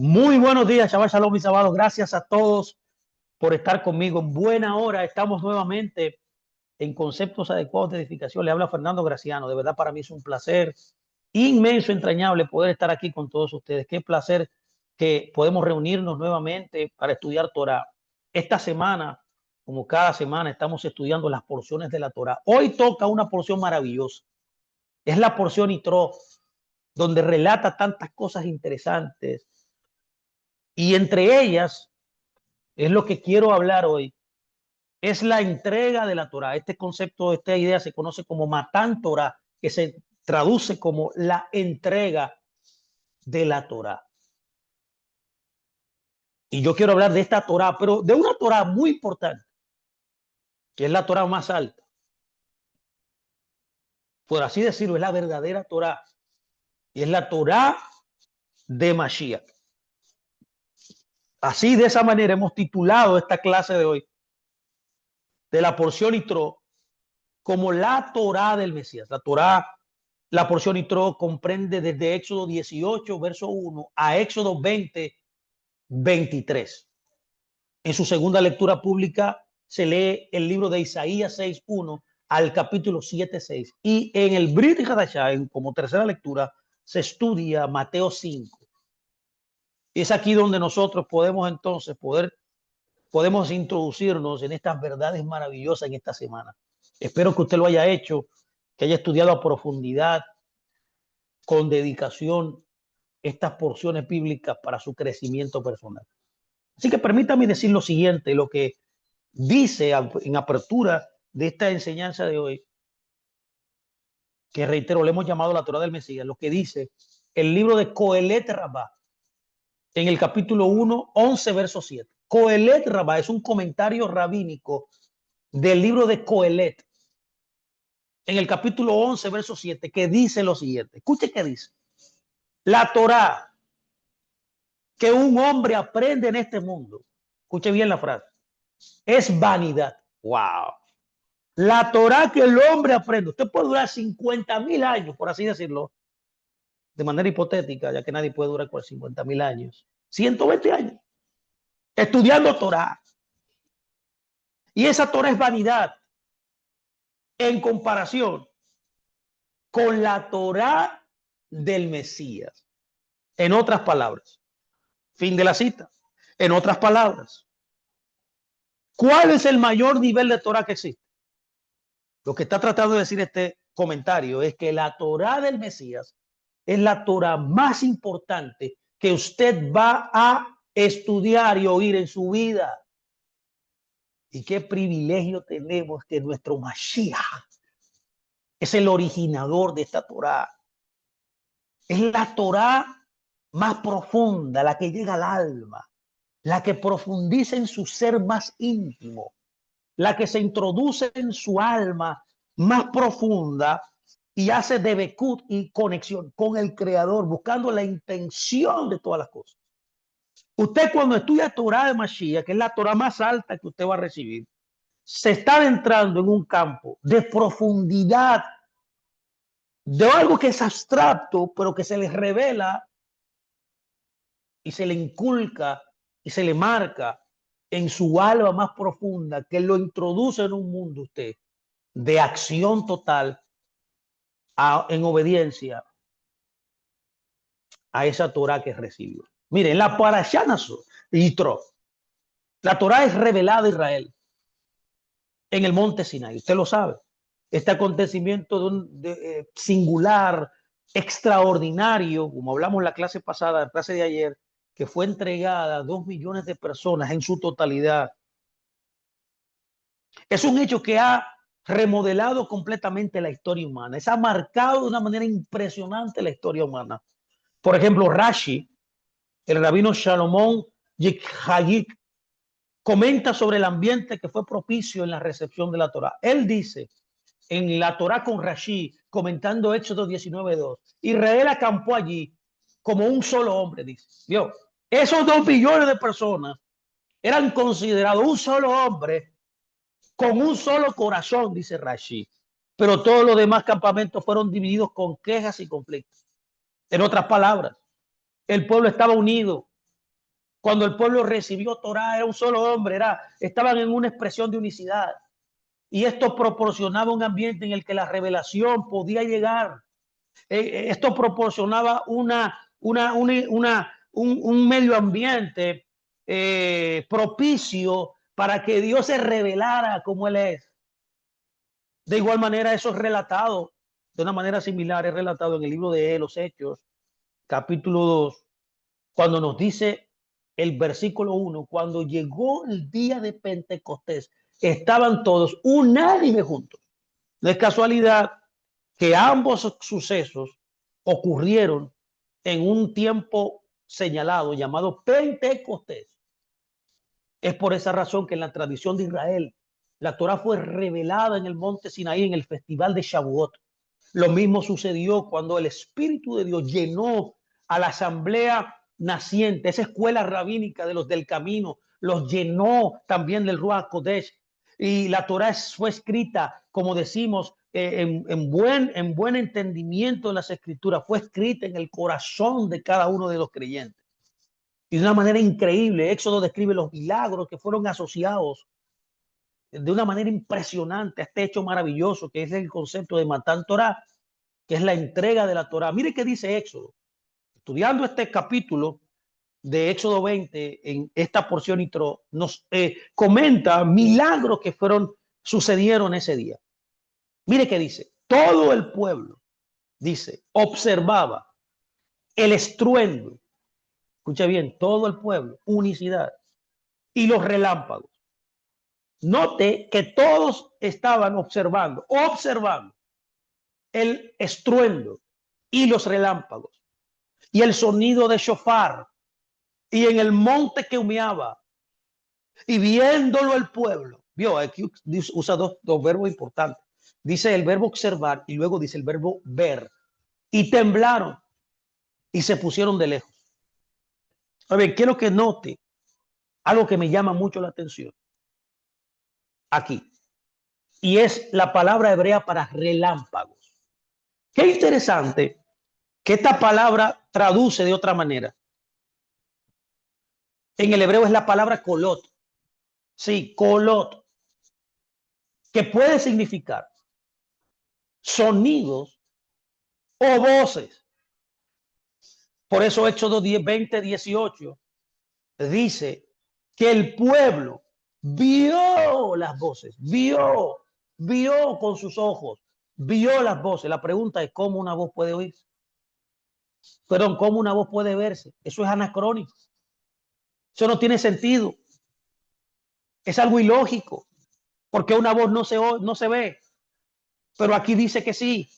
Muy buenos días, Shabbat Shalom, mis amados. Gracias a todos por estar conmigo. En buena hora estamos nuevamente en Conceptos Adecuados de Edificación. Le habla Fernando Graciano. De verdad, para mí es un placer inmenso, entrañable poder estar aquí con todos ustedes. Qué placer que podemos reunirnos nuevamente para estudiar Torah. Esta semana, como cada semana, estamos estudiando las porciones de la Torah. Hoy toca una porción maravillosa. Es la porción Yitro, donde relata tantas cosas interesantes. Y entre ellas, es lo que quiero hablar hoy, es la entrega de la Torah. Este concepto, esta idea se conoce como Matán Torah, que se traduce como la entrega de la Torah. Y yo quiero hablar de esta Torah, pero de una Torah muy importante, que es la Torah más alta. Por así decirlo, es la verdadera Torah. Y es la Torah de Mashiach. Así, de esa manera, hemos titulado esta clase de hoy, de la porción Yitro, como la Torah del Mesías. La Torah, la porción Yitro comprende desde Éxodo 18, verso 1 a Éxodo 20, 23. En su segunda lectura pública se lee el libro de Isaías 6, 1 al capítulo 7, 6. Y en el Brit Hadashah, como tercera lectura, se estudia Mateo 5. Y es aquí donde nosotros podemos entonces podemos introducirnos en estas verdades maravillosas en esta semana. Espero que usted lo haya hecho, que haya estudiado a profundidad, con dedicación, estas porciones bíblicas para su crecimiento personal. Así que permítame decir lo siguiente, lo que dice en apertura de esta enseñanza de hoy, que reitero, le hemos llamado la Torah del Mesías, lo que dice el libro de Coelet Rabá, en el capítulo 1, 11, verso 7. Coelet Rabá es un comentario rabínico del libro de Coelet, en el capítulo 11, verso 7, que dice lo siguiente. Escuche qué dice. La Torah que un hombre aprende en este mundo, escuche bien la frase, es vanidad. Wow. La Torah que el hombre aprende, usted puede durar 50,000 años, por así decirlo, de manera hipotética, ya que nadie puede durar por 50,000 años, 120 años, estudiando Torah. Y esa Torah es vanidad en comparación con la Torah del Mesías. En otras palabras, fin de la cita. En otras palabras, ¿cuál es el mayor nivel de Torah que existe? Lo que está tratando de decir este comentario es que la Torah del Mesías es la Torah más importante que usted va a estudiar y oír en su vida. Y qué privilegio tenemos que nuestro Mashiach es el originador de esta Torah. Es la Torah más profunda, la que llega al alma, la que profundiza en su ser más íntimo, la que se introduce en su alma más profunda y hace de Bekut y conexión con el Creador, buscando la intención de todas las cosas. Usted cuando estudia Torah de Mashiach, que es la Torah más alta que usted va a recibir, se está adentrando en un campo de profundidad, de algo que es abstracto, pero que se le revela y se le inculca y se le marca en su alma más profunda, que lo introduce en un mundo usted de acción total en obediencia a esa Torah que recibió. Miren, la Parashá Yitro, la Torah es revelada a Israel en el monte Sinai, usted lo sabe. Este acontecimiento singular, extraordinario, como hablamos en la clase pasada, la clase de ayer, que fue entregada a 2 millones de personas en su totalidad. Es un hecho que ha remodelado completamente la historia humana. Se ha marcado de una manera impresionante la historia humana. Por ejemplo, Rashi, el rabino Salomón Yikhayik, comenta sobre el ambiente que fue propicio en la recepción de la Torah. Él dice en la Torah con Rashi, comentando Éxodo 19:2, Israel acampó allí como un solo hombre, dice. ¿Vio? Esos 2 billones de personas eran considerados un solo hombre con un solo corazón, dice Rashi. Pero todos los demás campamentos fueron divididos con quejas y conflictos. En otras palabras, el pueblo estaba unido, Cuando el pueblo recibió Torá, era un solo hombre, estaban en una expresión de unicidad. Y esto proporcionaba un ambiente en el que la revelación podía llegar. Esto proporcionaba un medio ambiente propicio para que Dios se revelara como Él es. De igual manera, eso es relatado de una manera similar, es relatado en el libro de los Hechos, capítulo 2, cuando nos dice el versículo 1, cuando llegó el día de Pentecostés, estaban todos unánimes juntos. No es casualidad que ambos sucesos ocurrieron en un tiempo señalado llamado Pentecostés. Es por esa razón que en la tradición de Israel la Torá fue revelada en el monte Sinaí en el festival de Shavuot. Lo mismo sucedió cuando el Espíritu de Dios llenó a la asamblea naciente, esa escuela rabínica de los del camino, los llenó también del Ruach Kodesh. Y la Torá fue escrita, como decimos, en buen entendimiento de las escrituras, fue escrita en el corazón de cada uno de los creyentes. Y de una manera increíble, Éxodo describe los milagros que fueron asociados de una manera impresionante a este hecho maravilloso que es el concepto de Matan Torah, que es la entrega de la Torah. Mire qué dice Éxodo. Estudiando este capítulo de Éxodo 20, en esta porción intro, nos comenta milagros que sucedieron ese día. Mire qué dice. Todo el pueblo, dice, observaba el estruendo. Escucha bien, todo el pueblo, unicidad, y los relámpagos. Note que todos estaban observando el estruendo y los relámpagos y el sonido de shofar y en el monte que humeaba y viéndolo el pueblo. Vio, aquí usa dos verbos importantes. Dice el verbo observar y luego dice el verbo ver. Y temblaron y se pusieron de lejos. A ver, quiero que note algo que me llama mucho la atención aquí. Y es la palabra hebrea para relámpagos. Qué interesante que esta palabra traduce de otra manera. En el hebreo es la palabra kolot. Sí, kolot. Que puede significar sonidos o voces. Por eso Éxodo 10, 20, 18 dice que el pueblo vio las voces, vio con sus ojos, vio las voces. La pregunta es cómo una voz puede oírse. Perdón, cómo una voz puede verse. Eso es anacrónico. Eso no tiene sentido. Es algo ilógico. Porque una voz no se ve. Pero aquí dice que sí.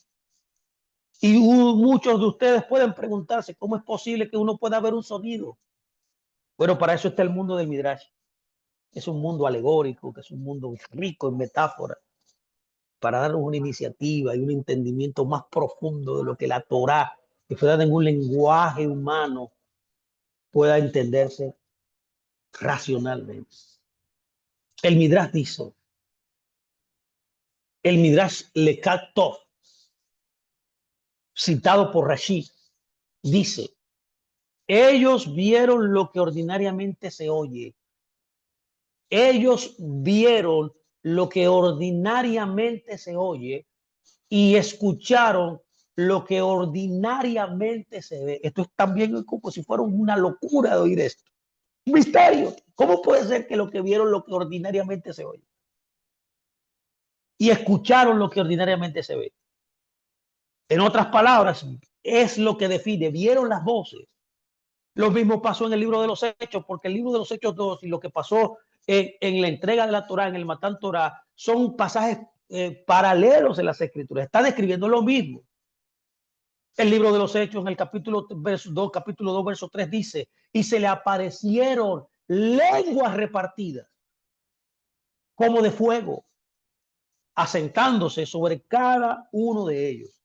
Y muchos de ustedes pueden preguntarse cómo es posible que uno pueda ver un sonido. Bueno, para eso está el mundo del Midrash. Es un mundo alegórico, que es un mundo rico en metáforas, para darnos una iniciativa y un entendimiento más profundo de lo que la Torá, que fue dada en un lenguaje humano, pueda entenderse racionalmente. El Midrash dice, el Midrash Lekat Tov, citado por Rashi, dice, ellos vieron lo que ordinariamente se oye. Ellos vieron lo que ordinariamente se oye y escucharon lo que ordinariamente se ve. Esto es también como si fuera una locura de oír esto. Un misterio. ¿Cómo puede ser que lo que vieron lo que ordinariamente se oye? Y escucharon lo que ordinariamente se ve. En otras palabras, es lo que define. Vieron las voces. Lo mismo pasó en el libro de los Hechos, porque el libro de los Hechos 2 y lo que pasó en la entrega de la Torá, en el Matan Torá, son pasajes paralelos en las Escrituras. Está describiendo lo mismo. El libro de los Hechos, en el capítulo 2, verso 3, dice, y se le aparecieron lenguas repartidas como de fuego, asentándose sobre cada uno de ellos.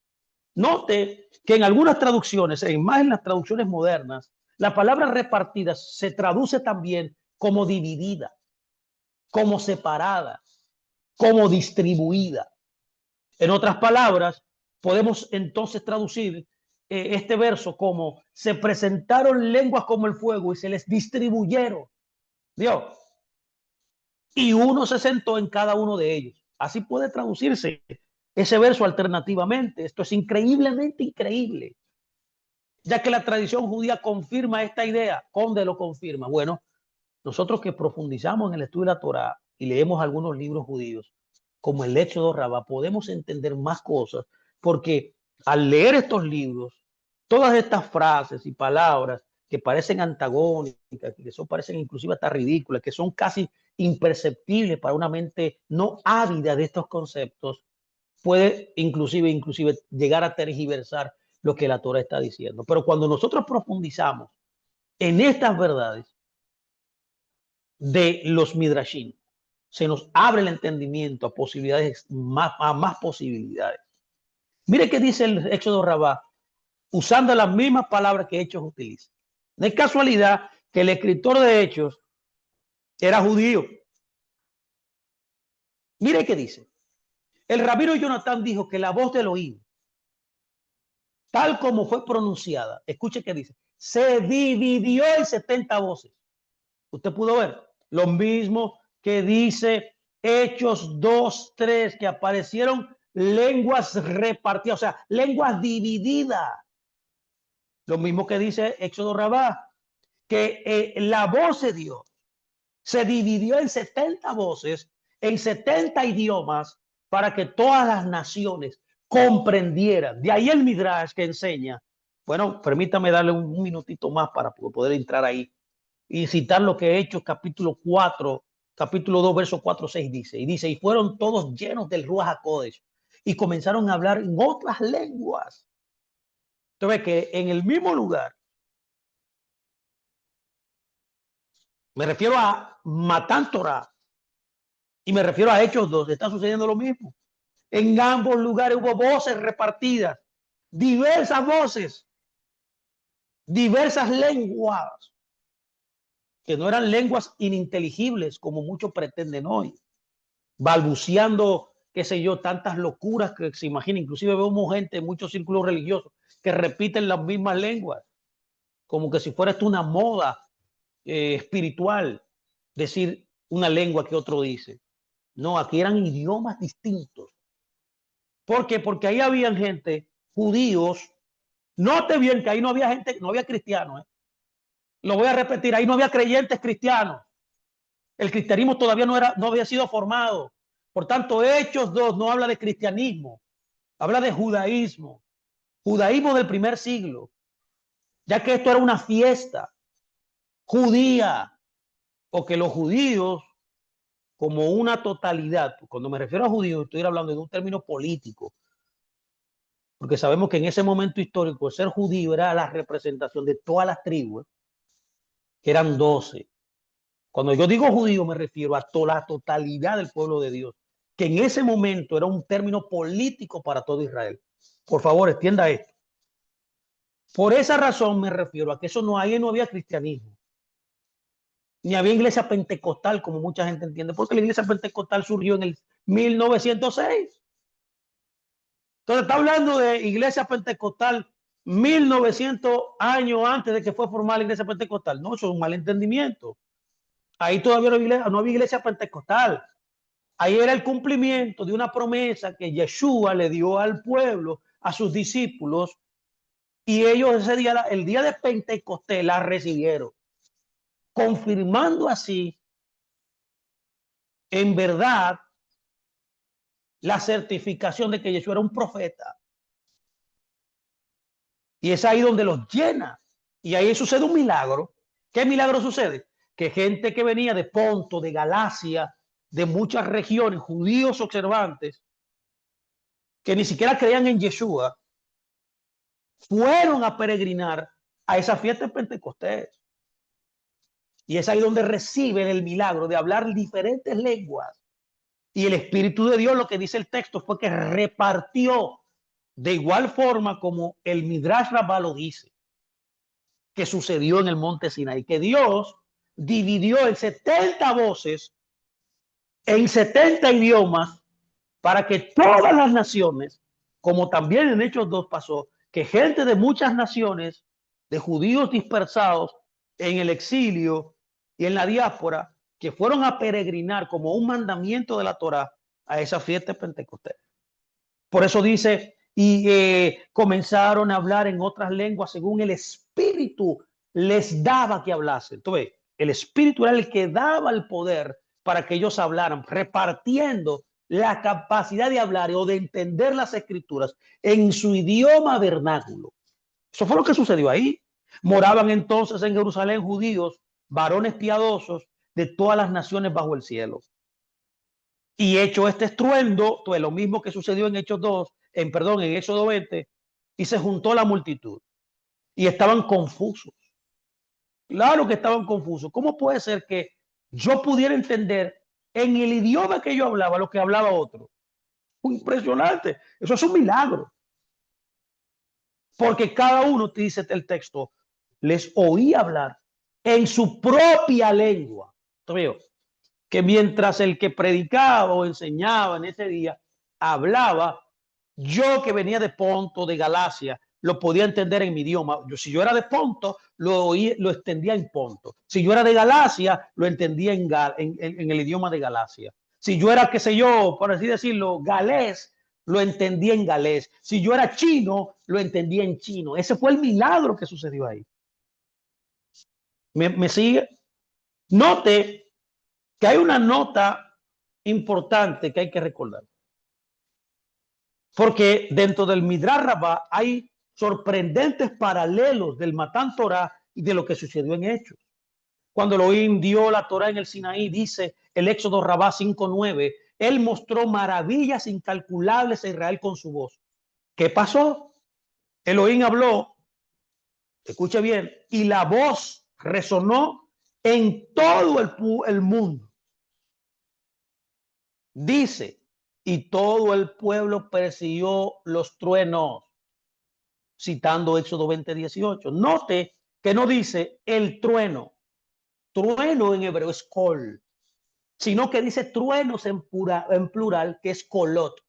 Note que en algunas traducciones, más en las traducciones modernas, la palabra repartida se traduce también como dividida, como separada, como distribuida. En otras palabras, podemos entonces traducir este verso como se presentaron lenguas como el fuego y se les distribuyeron. Dios. Y uno se sentó en cada uno de ellos. Así puede traducirse ese verso alternativamente. Esto es increíblemente increíble, ya que la tradición judía confirma esta idea. ¿Dónde lo confirma? Bueno, nosotros que profundizamos en el estudio de la Torá y leemos algunos libros judíos, como el Éxodo Rabá, podemos entender más cosas, porque al leer estos libros, todas estas frases y palabras que parecen antagónicas, que son, parecen inclusive hasta ridículas, que son casi imperceptibles para una mente no ávida de estos conceptos, puede inclusive llegar a tergiversar lo que la Torá está diciendo. Pero cuando nosotros profundizamos en estas verdades de los midrashim, se nos abre el entendimiento a posibilidades, a más posibilidades. Mire qué dice el Éxodo Rabá, usando las mismas palabras que Hechos utiliza. No es casualidad que el escritor de Hechos era judío. Mire qué dice. El rabino Jonatán dijo que la voz del oído, tal como fue pronunciada, escuche qué dice, se dividió en 70 voces. Usted pudo ver lo mismo que dice Hechos 2:3, que aparecieron lenguas repartidas, o sea, lenguas divididas. Lo mismo que dice Éxodo Rabá, que la voz de Dios se dividió en 70 voces, en 70 idiomas, para que todas las naciones comprendieran. De ahí el Midrash que enseña. Bueno, permítame darle un minutito más para poder entrar ahí y citar lo que Hechos capítulo 4, capítulo 2, verso 4, 6 dice. Y dice, y fueron todos llenos del Ruach HaKodesh y comenzaron a hablar en otras lenguas. Entonces, que en el mismo lugar, me refiero a Matán Torah y me refiero a Hechos 2, está sucediendo lo mismo. En ambos lugares hubo voces repartidas, diversas voces, diversas lenguas, que no eran lenguas ininteligibles como muchos pretenden hoy, balbuceando, qué sé yo, tantas locuras que se imagina. Inclusive vemos gente en muchos círculos religiosos que repiten las mismas lenguas, como que si fuera esto una moda espiritual, decir una lengua que otro dice. No, aquí eran idiomas distintos. ¿Por qué? Porque ahí había gente, judíos. Note bien que ahí no había gente, no había cristianos. Lo voy a repetir, ahí no había creyentes cristianos. El cristianismo todavía no había sido formado. Por tanto, Hechos 2 no habla de cristianismo, habla de judaísmo, judaísmo del primer siglo, ya que esto era una fiesta judía, o que los judíos, como una totalidad, cuando me refiero a judíos, estoy hablando de un término político, porque sabemos que en ese momento histórico ser judío era la representación de todas las tribus, que eran 12. Cuando yo digo judío me refiero a toda la totalidad del pueblo de Dios, que en ese momento era un término político para todo Israel. Por favor, entienda esto. Por esa razón me refiero a que eso no había cristianismo, ni había iglesia pentecostal, como mucha gente entiende, porque la iglesia pentecostal surgió en el 1906. Entonces está hablando de iglesia pentecostal 1900 años antes de que fue formada la iglesia pentecostal. No, eso es un malentendimiento. Ahí todavía no había iglesia pentecostal. Ahí era el cumplimiento de una promesa que Yeshua le dio al pueblo, a sus discípulos, y ellos ese día, el día de Pentecostés, la recibieron, confirmando así, en verdad, la certificación de que Yeshua era un profeta. Y es ahí donde los llena. Y ahí sucede un milagro. ¿Qué milagro sucede? Que gente que venía de Ponto, de Galacia, de muchas regiones, judíos observantes, que ni siquiera creían en Yeshua, fueron a peregrinar a esa fiesta de Pentecostés. Y es ahí donde reciben el milagro de hablar diferentes lenguas. Y el Espíritu de Dios, lo que dice el texto, fue que repartió de igual forma como el Midrash Rabbah lo dice, que sucedió en el monte Sinaí, que Dios dividió en 70 voces, en 70 idiomas, para que todas las naciones, como también en Hechos 2 pasó, que gente de muchas naciones, de judíos dispersados en el exilio y en la diáspora, que fueron a peregrinar como un mandamiento de la Torá a esa fiesta de Pentecostés. Por eso dice, y comenzaron a hablar en otras lenguas según el Espíritu les daba que hablasen. Entonces, el Espíritu era el que daba el poder para que ellos hablaran, repartiendo la capacidad de hablar o de entender las Escrituras en su idioma vernáculo. Eso fue lo que sucedió ahí. Moraban entonces en Jerusalén judíos, varones piadosos de todas las naciones bajo el cielo. Y hecho este estruendo, pues lo mismo que sucedió en Hechos 2, en Éxodo 20, y se juntó la multitud y estaban confusos. Claro que estaban confusos. ¿Cómo puede ser que yo pudiera entender en el idioma que yo hablaba lo que hablaba otro? Impresionante. Eso es un milagro. Porque cada uno, te dice el texto, les oí hablar en su propia lengua. Entonces, que mientras el que predicaba o enseñaba en ese día hablaba, yo que venía de Ponto, de Galacia, lo podía entender en mi idioma. Si yo era de Ponto, lo extendía en Ponto. Si yo era de Galacia, lo entendía en el idioma de Galacia. Si yo era, qué sé yo, por así decirlo, galés, lo entendía en galés. Si yo era chino, lo entendía en chino. Ese fue el milagro que sucedió ahí. ¿Me sigue? Note que hay una nota importante que hay que recordar. Porque dentro del Midrash Rabbah hay sorprendentes paralelos del Matán Torah y de lo que sucedió en Hechos. Cuando Elohim dio la Torah en el Sinaí, dice el Éxodo Rabbah 5:9, él mostró maravillas incalculables a Israel con su voz. ¿Qué pasó? Elohim habló, escuche bien, y la voz resonó en todo el mundo. Dice, y todo el pueblo persiguió los truenos, citando Éxodo 20:18. Note que no dice el trueno. Trueno en hebreo es kol, sino que dice truenos en plural, que es kolot.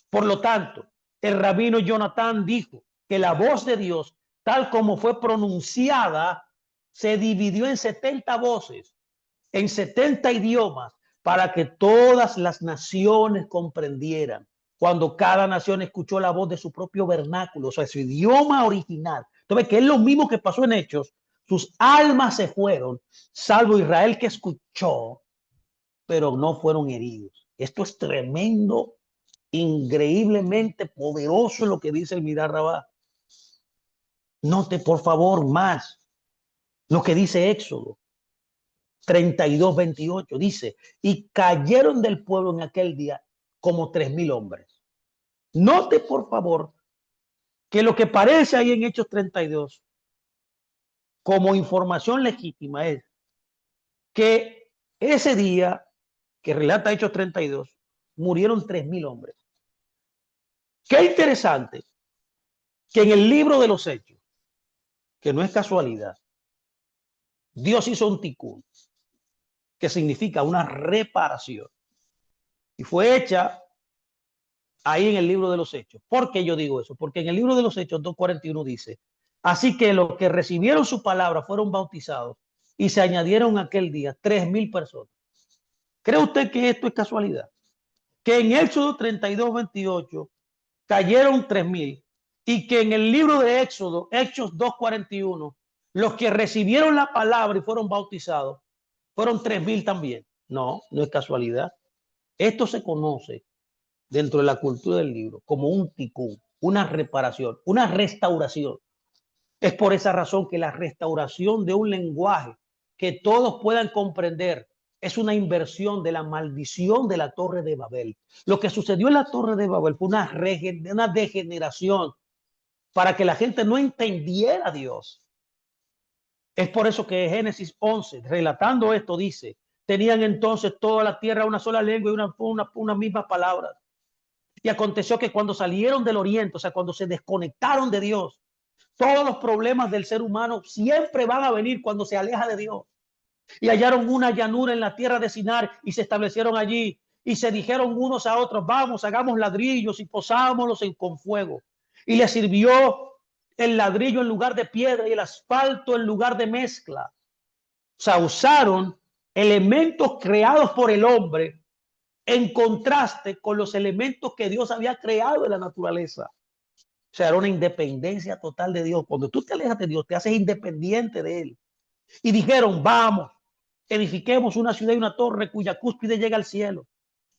Por lo tanto, el rabino Jonatán dijo que la voz de Dios, tal como fue pronunciada, se dividió en 70 voces, en 70 idiomas, para que todas las naciones comprendieran. Cuando cada nación escuchó la voz de su propio vernáculo, o sea, su idioma original. Entonces, que es lo mismo que pasó en Hechos, sus almas se fueron, salvo Israel que escuchó, pero no fueron heridos. Esto es tremendo, increíblemente poderoso lo que dice el Midrash Rabbah. Note, por favor, más lo que dice Éxodo 32:28. Dice, y cayeron del pueblo en aquel día como 3,000 hombres. Note, por favor, que lo que parece ahí en Hechos 32 como información legítima es que ese día que relata Hechos 32 murieron 3,000 hombres. Qué interesante que en el libro de los Hechos, que no es casualidad, Dios hizo un tikkun, que significa una reparación, y fue hecha ahí en el libro de los Hechos. ¿Por qué yo digo eso? Porque en el libro de los Hechos 2:41 dice, así que los que recibieron su palabra fueron bautizados y se añadieron aquel día 3,000 personas. ¿Cree usted que esto es casualidad? Que en Éxodo 32:28 cayeron 3,000 y que en el libro de Éxodo, Hechos 2:41, los que recibieron la palabra y fueron bautizados fueron 3,000 también. No, no es casualidad. Esto se conoce dentro de la cultura del libro como un tikkun, una reparación, una restauración. Es por esa razón que la restauración de un lenguaje que todos puedan comprender es una inversión de la maldición de la Torre de Babel. Lo que sucedió en la Torre de Babel fue una degeneración para que la gente no entendiera a Dios. Es por eso que Génesis 11, relatando esto, dice, tenían entonces toda la tierra una sola lengua y una misma palabra. Y aconteció que cuando salieron del oriente, o sea, cuando se desconectaron de Dios, todos los problemas del ser humano siempre van a venir cuando se aleja de Dios. Y hallaron una llanura en la tierra de Sinar y se establecieron allí. Y se dijeron unos a otros, vamos, hagamos ladrillos y posámoslos con fuego. Y les sirvió el ladrillo en lugar de piedra y el asfalto en lugar de mezcla. O sea, usaron elementos creados por el hombre en contraste con los elementos que Dios había creado en la naturaleza. O sea, era una independencia total de Dios. Cuando tú te alejas de Dios, te haces independiente de Él. Y dijeron, vamos, edifiquemos una ciudad y una torre cuya cúspide llega al cielo.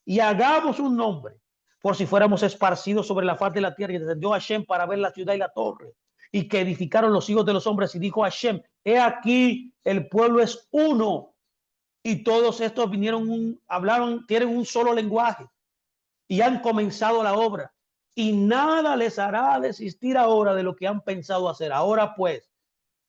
Y hagamos un nombre, por si fuéramos esparcidos sobre la faz de la tierra. Y descendió Hashem para ver la ciudad y la torre. Y que edificaron los hijos de los hombres. Y dijo Hashem, he aquí, el pueblo es uno. Y todos estos vinieron, hablaron, tienen un solo lenguaje. Y han comenzado la obra. Y nada les hará desistir ahora de lo que han pensado hacer. Ahora pues,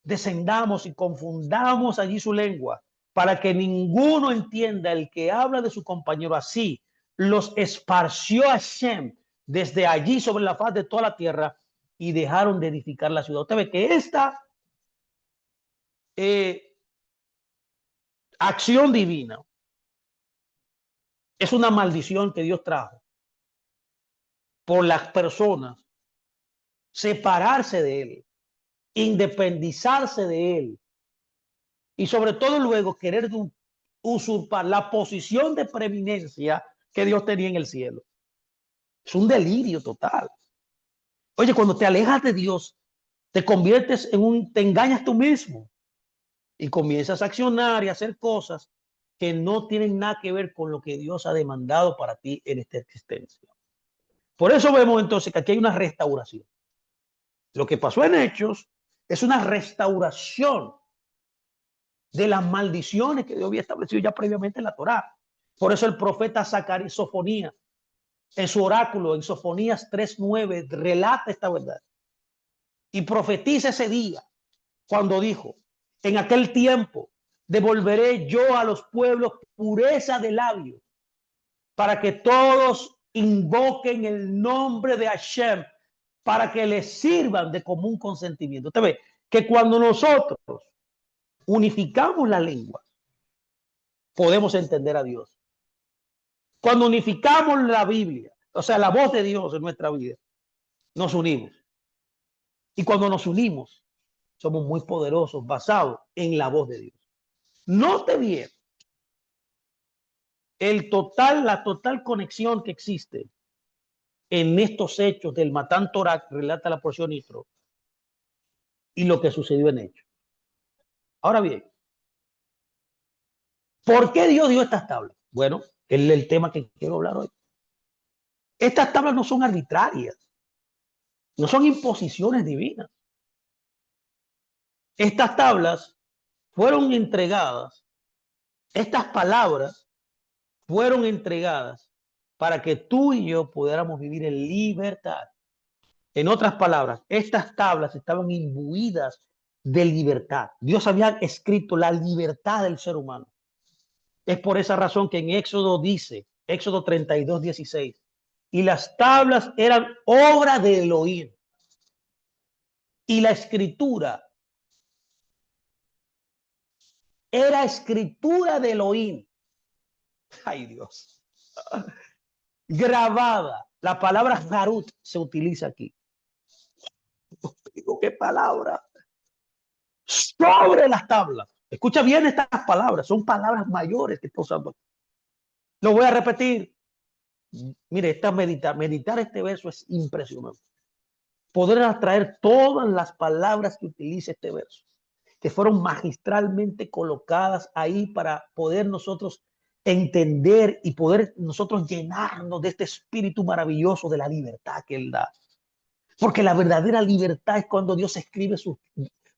descendamos y confundamos allí su lengua, para que ninguno entienda el que habla de su compañero. Así los esparció Hashem desde allí sobre la faz de toda la tierra y dejaron de edificar la ciudad. Usted ve que esta acción divina es una maldición que Dios trajo por las personas separarse de Él, independizarse de Él y sobre todo luego querer usurpar la posición de preeminencia que Dios tenía en el cielo. Es un delirio total. Oye, cuando te alejas de Dios, te conviertes te engañas tú mismo y comienzas a accionar y a hacer cosas que no tienen nada que ver con lo que Dios ha demandado para ti en esta existencia. Por eso vemos entonces que aquí hay una restauración. Lo que pasó en Hechos es una restauración de las maldiciones que Dios había establecido ya previamente en la Torá. Por eso el profeta Zacarías, Sofonías, en su oráculo, en Sofonías 3:9, relata esta verdad. Y profetiza ese día, cuando dijo, en aquel tiempo devolveré yo a los pueblos pureza de labios, para que todos invoquen el nombre de Hashem, para que les sirvan de común consentimiento. Usted ve que cuando nosotros unificamos la lengua, podemos entender a Dios. Cuando unificamos la Biblia, o sea, la voz de Dios en nuestra vida, nos unimos. Y cuando nos unimos, somos muy poderosos, basados en la voz de Dios. Note bien la total conexión que existe en estos hechos del Matán Torah, que relata la porción Yitro, y lo que sucedió en Hechos. Ahora bien, ¿por qué Dios dio estas tablas? Bueno, es el tema que quiero hablar hoy. Estas tablas no son arbitrarias, no son imposiciones divinas. Estas tablas fueron entregadas, estas palabras fueron entregadas para que tú y yo pudiéramos vivir en libertad. En otras palabras, estas tablas estaban imbuidas de libertad. Dios había escrito la libertad del ser humano. Es por esa razón que en Éxodo dice, Éxodo 32:16, y las tablas eran obra de Elohim. Y la escritura era escritura de Elohim. Ay, Dios. Grabada. La palabra Harut se utiliza aquí. Digo, ¿qué palabra? Sobre las tablas. Escucha bien estas palabras. Son palabras mayores que está usando. Lo voy a repetir. Mire, meditar este verso es impresionante. Poder atraer todas las palabras que utiliza este verso, que fueron magistralmente colocadas ahí para poder nosotros entender y poder nosotros llenarnos de este espíritu maravilloso de la libertad que Él da. Porque la verdadera libertad es cuando Dios escribe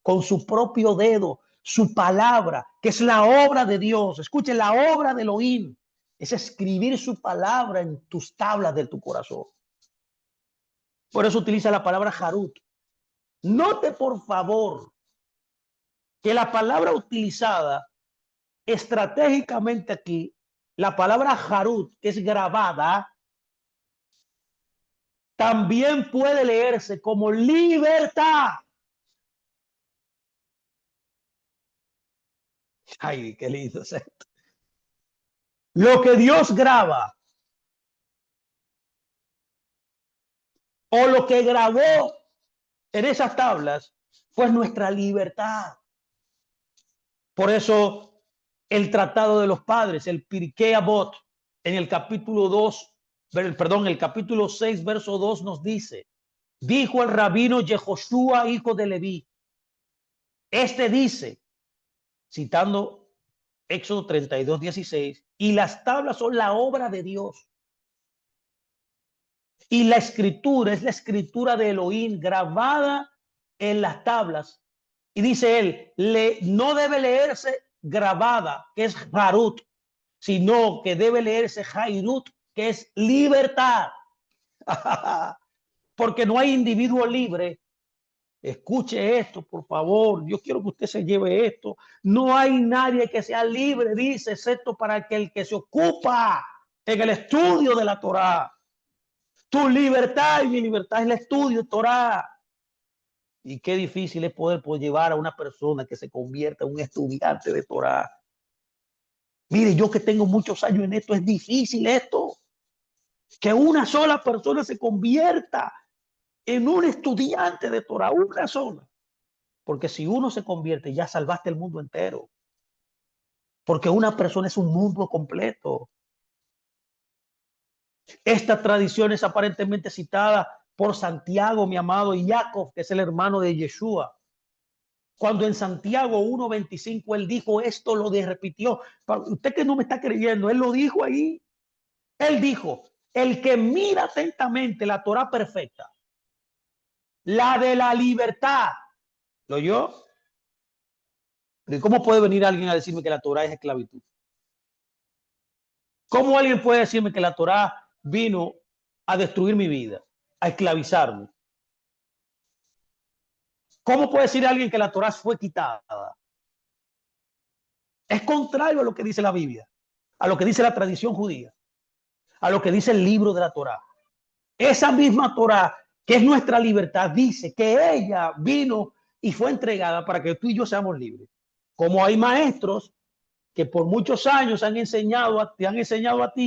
con su propio dedo su palabra, que es la obra de Dios. Escuche, la obra de Elohim es escribir su palabra en tus tablas de tu corazón. Por eso utiliza la palabra Harut. Note, por favor, que la palabra utilizada estratégicamente aquí, la palabra Harut, que es grabada, también puede leerse como libertad. Ay, qué lindo es esto. Lo que Dios graba o lo que grabó en esas tablas, pues nuestra libertad. Por eso el Tratado de los Padres, el Pirkei Avot, en el capítulo 2, perdón, el capítulo 6, verso 2 nos dice, dijo el rabino Yehoshua, hijo de Leví, este dice, citando Éxodo 32, 16, y las tablas son la obra de Dios. Y la escritura es la escritura de Elohim grabada en las tablas. Y dice él, no debe leerse grabada, que es Harut, sino que debe leerse Jairut, que es libertad. Porque no hay individuo libre. Escuche esto, por favor. Yo quiero que usted se lleve esto. No hay nadie que sea libre, dice, excepto para el que se ocupa en el estudio de la Torá. Tu libertad y mi libertad es el estudio de Torá. Y qué difícil es poder llevar a una persona que se convierta en un estudiante de Torá. Mire, yo que tengo muchos años en esto, es difícil esto. Que una sola persona se convierta en un estudiante de Torah, una sola. Porque si uno se convierte, ya salvaste el mundo entero. Porque una persona es un mundo completo. Esta tradición es aparentemente citada por Santiago, mi amado, y Jacob, que es el hermano de Yeshua. Cuando en Santiago 1:25 él dijo esto, lo repitió. Usted que no me está creyendo, él lo dijo ahí. Él dijo, el que mira atentamente la Torah perfecta, la de la libertad, ¿lo oyó? ¿Cómo puede venir alguien a decirme que la Torah es esclavitud? ¿Cómo alguien puede decirme que la Torah vino a destruir mi vida, a esclavizarme? ¿Cómo puede decir alguien que la Torah fue quitada? Es contrario a lo que dice la Biblia, a lo que dice la tradición judía, a lo que dice el libro de la Torah. Esa misma Torah, que es nuestra libertad, dice que ella vino y fue entregada para que tú y yo seamos libres. Como hay maestros que por muchos años te han enseñado a ti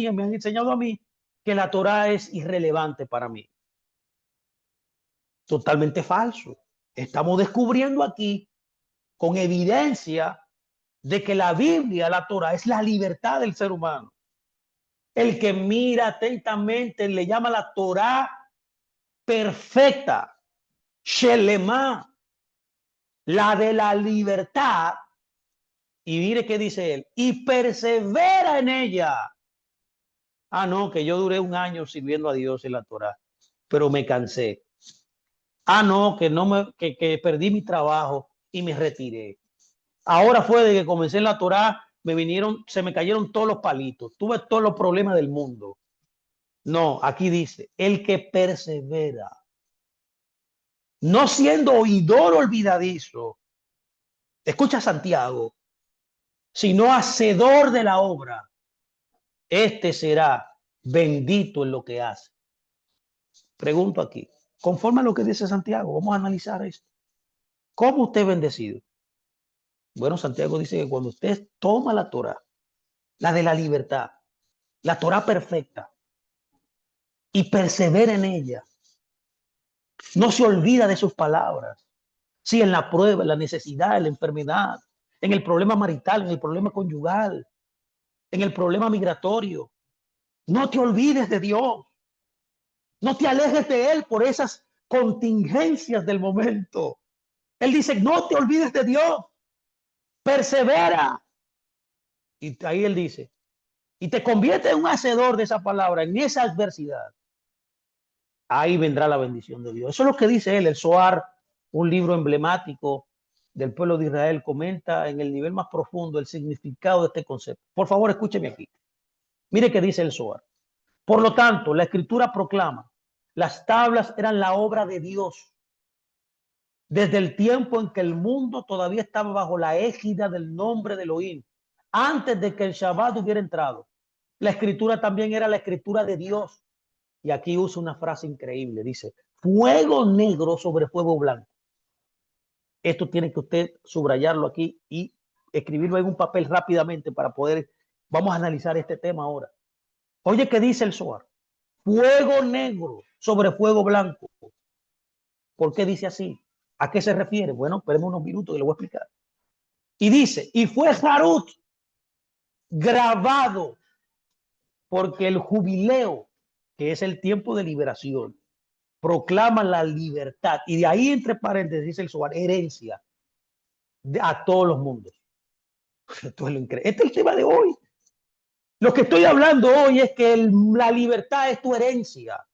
y me han enseñado a mí que la Torah es irrelevante para mí. Totalmente falso. Estamos descubriendo aquí con evidencia de que la Biblia, la Torah, es la libertad del ser humano. El que mira atentamente le llama la Torah perfecta, Shelema, la de la libertad. Y mire qué dice él, y persevera en ella. Ah, no, que yo duré un año sirviendo a Dios en la Torah, pero me cansé. Ah, no, que perdí mi trabajo y me retiré. Ahora fue de que comencé en la Torah, se me cayeron todos los palitos, tuve todos los problemas del mundo. No, aquí dice, el que persevera, no siendo oidor olvidadizo, escucha Santiago, sino hacedor de la obra, este será bendito en lo que hace. Pregunto aquí, conforme a lo que dice Santiago, vamos a analizar esto. ¿Cómo usted es bendecido? Bueno, Santiago dice que cuando usted toma la Torah, la de la libertad, la Torah perfecta, y persevera en ella, no se olvida de sus palabras. Sí, en la prueba, en la necesidad, en la enfermedad, en el problema marital, en el problema conyugal, en el problema migratorio. No te olvides de Dios. No te alejes de Él por esas contingencias del momento. Él dice, no te olvides de Dios. Persevera. Y ahí Él dice, y te convierte en un hacedor de esa palabra, en esa adversidad. Ahí vendrá la bendición de Dios. Eso es lo que dice él. El Zohar, un libro emblemático del pueblo de Israel, comenta en el nivel más profundo el significado de este concepto. Por favor, escúcheme aquí. Mire qué dice el Zohar. Por lo tanto, la escritura proclama, las tablas eran la obra de Dios desde el tiempo en que el mundo todavía estaba bajo la égida del nombre de Elohim, antes de que el Shabbat hubiera entrado. La escritura también era la escritura de Dios. Y aquí usa una frase increíble, dice, fuego negro sobre fuego blanco. Esto tiene que usted subrayarlo aquí y escribirlo en un papel rápidamente para poder, vamos a analizar este tema ahora. Oye, ¿qué dice el Zohar? Fuego negro sobre fuego blanco. ¿Por qué dice así? ¿A qué se refiere? Bueno, esperemos unos minutos y le voy a explicar. Y dice, y fue Jarut grabado porque el jubileo, que es el tiempo de liberación, proclama la libertad. Y de ahí, entre paréntesis, dice el Zohar, herencia a todos los mundos. Esto es lo increíble. Este es el tema de hoy. Lo que estoy hablando hoy es que la libertad es tu herencia.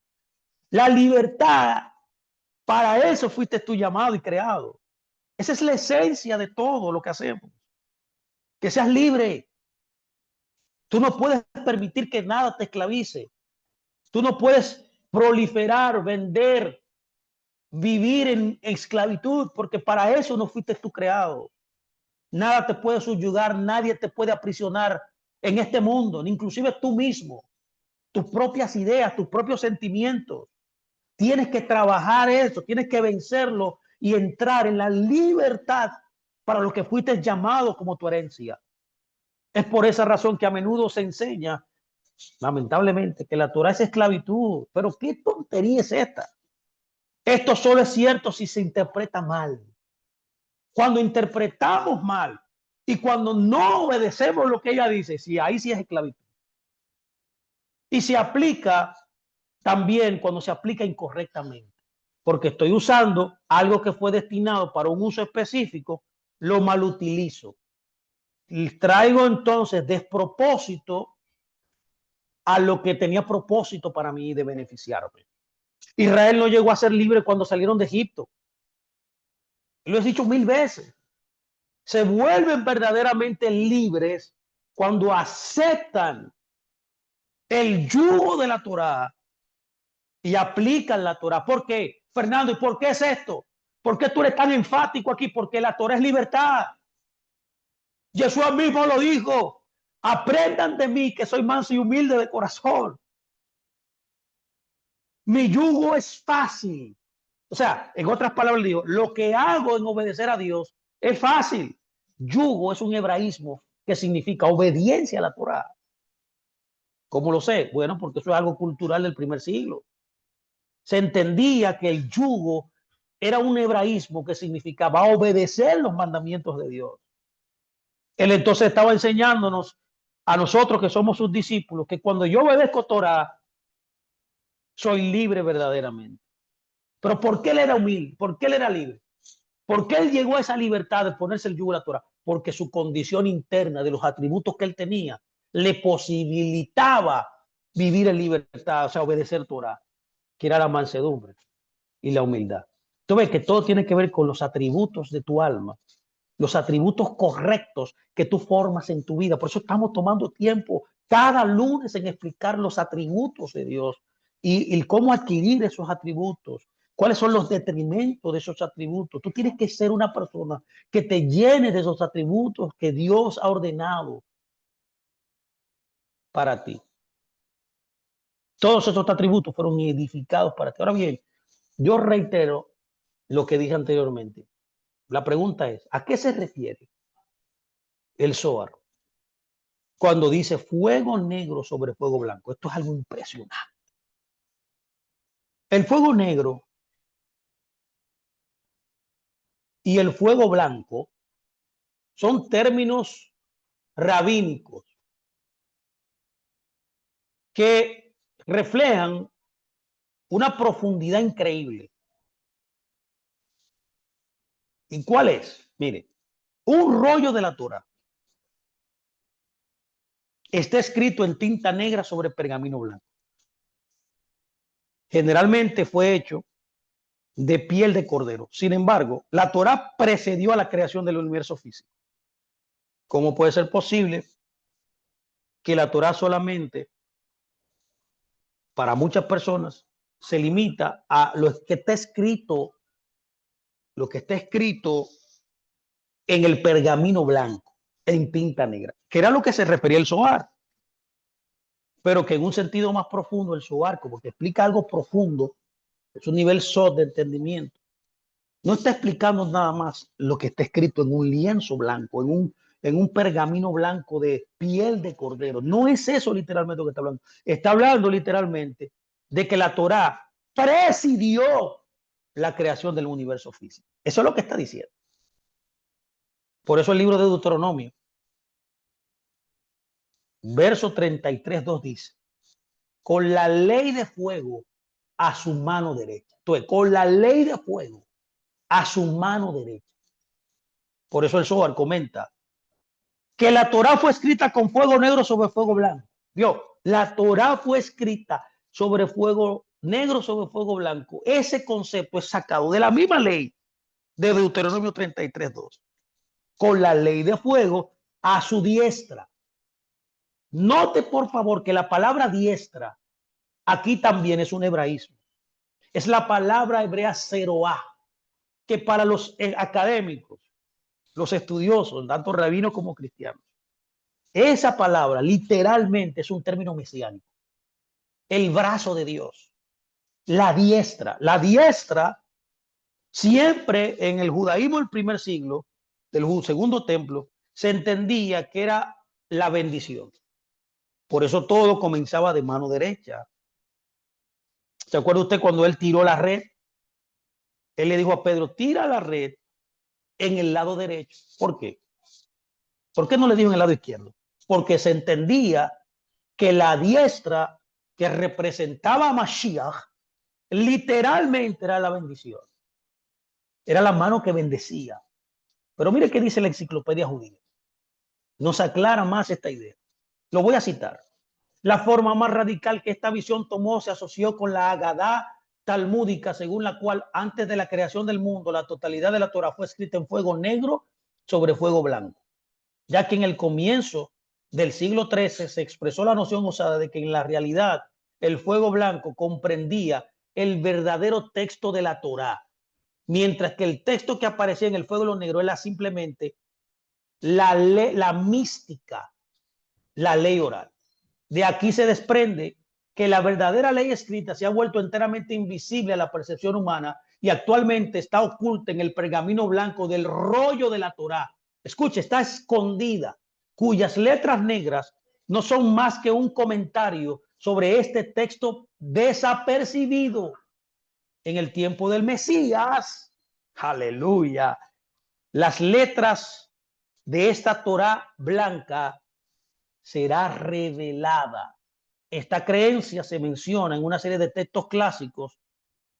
La libertad, para eso fuiste tú llamado y creado. Esa es la esencia de todo lo que hacemos. Que seas libre. Tú no puedes permitir que nada te esclavice. Tú no puedes proliferar, vender, vivir en esclavitud, porque para eso no fuiste tú creado. Nada te puede subyugar, nadie te puede aprisionar en este mundo, inclusive tú mismo, tus propias ideas, tus propios sentimientos. Tienes que trabajar eso, tienes que vencerlo y entrar en la libertad para lo que fuiste llamado como tu herencia. Es por esa razón que a menudo se enseña, lamentablemente, que la Torah es esclavitud. Pero ¿qué tontería es esta? Esto solo es cierto si se interpreta mal. Cuando interpretamos mal y cuando no obedecemos lo que ella dice, sí, ahí sí es esclavitud. Y se aplica también cuando se aplica incorrectamente, porque estoy usando algo que fue destinado para un uso específico, lo malutilizo. Y traigo entonces despropósito a lo que tenía propósito para mí de beneficiarme. Israel no llegó a ser libre cuando salieron de Egipto. Lo he dicho 1000 veces. Se vuelven verdaderamente libres cuando aceptan el yugo de la Torá y aplican la Torá. ¿Por qué, Fernando? ¿Y por qué es esto? ¿Por qué tú eres tan enfático aquí? Porque la Torá es libertad. Jesús mismo lo dijo. Aprendan de mí que soy manso y humilde de corazón. Mi yugo es fácil. O sea, en otras palabras, digo, lo que hago en obedecer a Dios es fácil. Yugo es un hebraísmo que significa obediencia a la Torá. ¿Cómo lo sé? Bueno, porque eso es algo cultural del primer siglo. Se entendía que el yugo era un hebraísmo que significaba obedecer los mandamientos de Dios. Él entonces estaba enseñándonos a nosotros que somos sus discípulos que cuando yo obedezco Torah, soy libre verdaderamente. Pero ¿por qué él era humilde? ¿Por qué él era libre? ¿Por qué él llegó a esa libertad de ponerse el yugo de la Torah? Porque su condición interna de los atributos que él tenía le posibilitaba vivir en libertad, o sea, obedecer Torah, que era la mansedumbre y la humildad. Tú ves que todo tiene que ver con los atributos de tu alma, los atributos correctos que tú formas en tu vida. Por eso estamos tomando tiempo cada lunes en explicar los atributos de Dios y cómo adquirir esos atributos. ¿Cuáles son los detrimentos de esos atributos? Tú tienes que ser una persona que te llene de esos atributos que Dios ha ordenado para ti. Todos esos atributos fueron edificados para ti. Ahora bien, yo reitero lo que dije anteriormente. La pregunta es, ¿a qué se refiere el Zohar cuando dice fuego negro sobre fuego blanco? Esto es algo impresionante. El fuego negro y el fuego blanco son términos rabínicos que reflejan una profundidad increíble. ¿Y cuál es? Mire, un rollo de la Torah está escrito en tinta negra sobre pergamino blanco. Generalmente fue hecho de piel de cordero. Sin embargo, la Torah precedió a la creación del universo físico. ¿Cómo puede ser posible que la Torah solamente, para muchas personas, se limita a lo que está escrito en el pergamino blanco, en tinta negra, que era lo que se refería el Zohar? Pero que en un sentido más profundo el Zohar, como que explica algo profundo, es un nivel sod de entendimiento. No está explicando nada más lo que está escrito en un lienzo blanco, en un pergamino blanco de piel de cordero. No es eso literalmente lo que está hablando. Está hablando literalmente de que la Torá presidió la creación del universo físico. Eso es lo que está diciendo. Por eso el libro de Deuteronomio, verso 33:2 dice, con la ley de fuego a su mano derecha. Entonces, con la ley de fuego a su mano derecha. Por eso el Zohar comenta que la Torá fue escrita con fuego negro sobre fuego blanco. ¿Vio? La Torá fue escrita sobre fuego negro sobre fuego blanco. Ese concepto es sacado de la misma ley de Deuteronomio 33:2. Con la ley de fuego a su diestra. Note por favor que la palabra diestra aquí también es un hebraísmo. Es la palabra hebrea zeroá, que para los académicos, los estudiosos, tanto rabinos como cristianos, esa palabra literalmente es un término mesiánico. El brazo de Dios, la diestra. La diestra siempre en el judaísmo del primer siglo, del segundo templo, se entendía que era la bendición. Por eso todo comenzaba de mano derecha. ¿Se acuerda usted cuando él tiró la red? Él le dijo a Pedro, tira la red en el lado derecho. ¿Por qué? ¿Por qué no le dijo en el lado izquierdo? Porque se entendía que la diestra que representaba a Mashiach literalmente era la bendición. Era la mano que bendecía. Pero mire qué dice la enciclopedia judía. Nos aclara más esta idea. Lo voy a citar. La forma más radical que esta visión tomó se asoció con la Agadá talmúdica, según la cual antes de la creación del mundo, la totalidad de la Torah fue escrita en fuego negro sobre fuego blanco, ya que en el comienzo del siglo XIII se expresó la noción usada de que en la realidad el fuego blanco comprendía el verdadero texto de la Torah, mientras que el texto que aparecía en el fuego negro era simplemente la mística, la ley oral. De aquí se desprende que la verdadera ley escrita se ha vuelto enteramente invisible a la percepción humana y actualmente está oculta en el pergamino blanco del rollo de la Torá. Escuche, está escondida, cuyas letras negras no son más que un comentario sobre este texto desapercibido en el tiempo del Mesías. Aleluya. Las letras de esta Torá blanca será revelada. Esta creencia se menciona en una serie de textos clásicos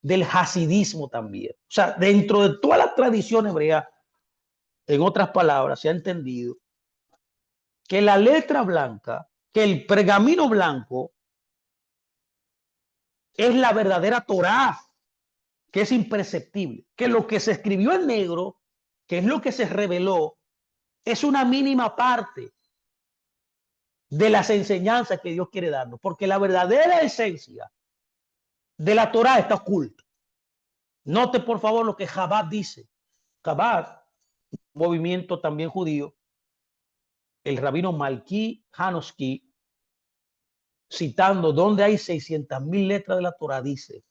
del hasidismo también. O sea, dentro de toda la tradición hebrea, en otras palabras, se ha entendido que la letra blanca, que el pergamino blanco es la verdadera Torá, que es imperceptible, que lo que se escribió en negro, que es lo que se reveló, es una mínima parte de las enseñanzas que Dios quiere darnos, porque la verdadera esencia de la Torá está oculta. Note por favor lo que Chabad dice. Chabad, movimiento también judío, el rabino Malki Hanosky, citando donde hay 600,000 letras de la Torá, dice,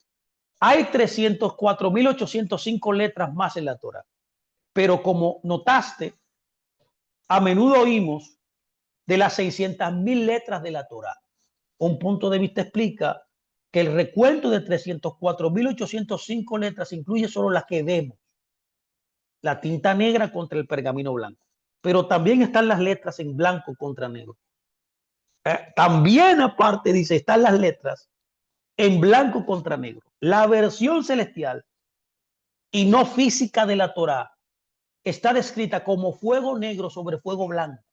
hay 304,805 letras más en la Torá, pero como notaste, a menudo oímos de las 600,000 letras de la Torá. Un punto de vista explica que el recuento de 304,805 letras incluye solo las que vemos, la tinta negra contra el pergamino blanco, pero también están las letras en blanco contra negro. También aparte dice, están las letras en blanco contra negro. La versión celestial y no física de la Torá está descrita como fuego negro sobre fuego blanco.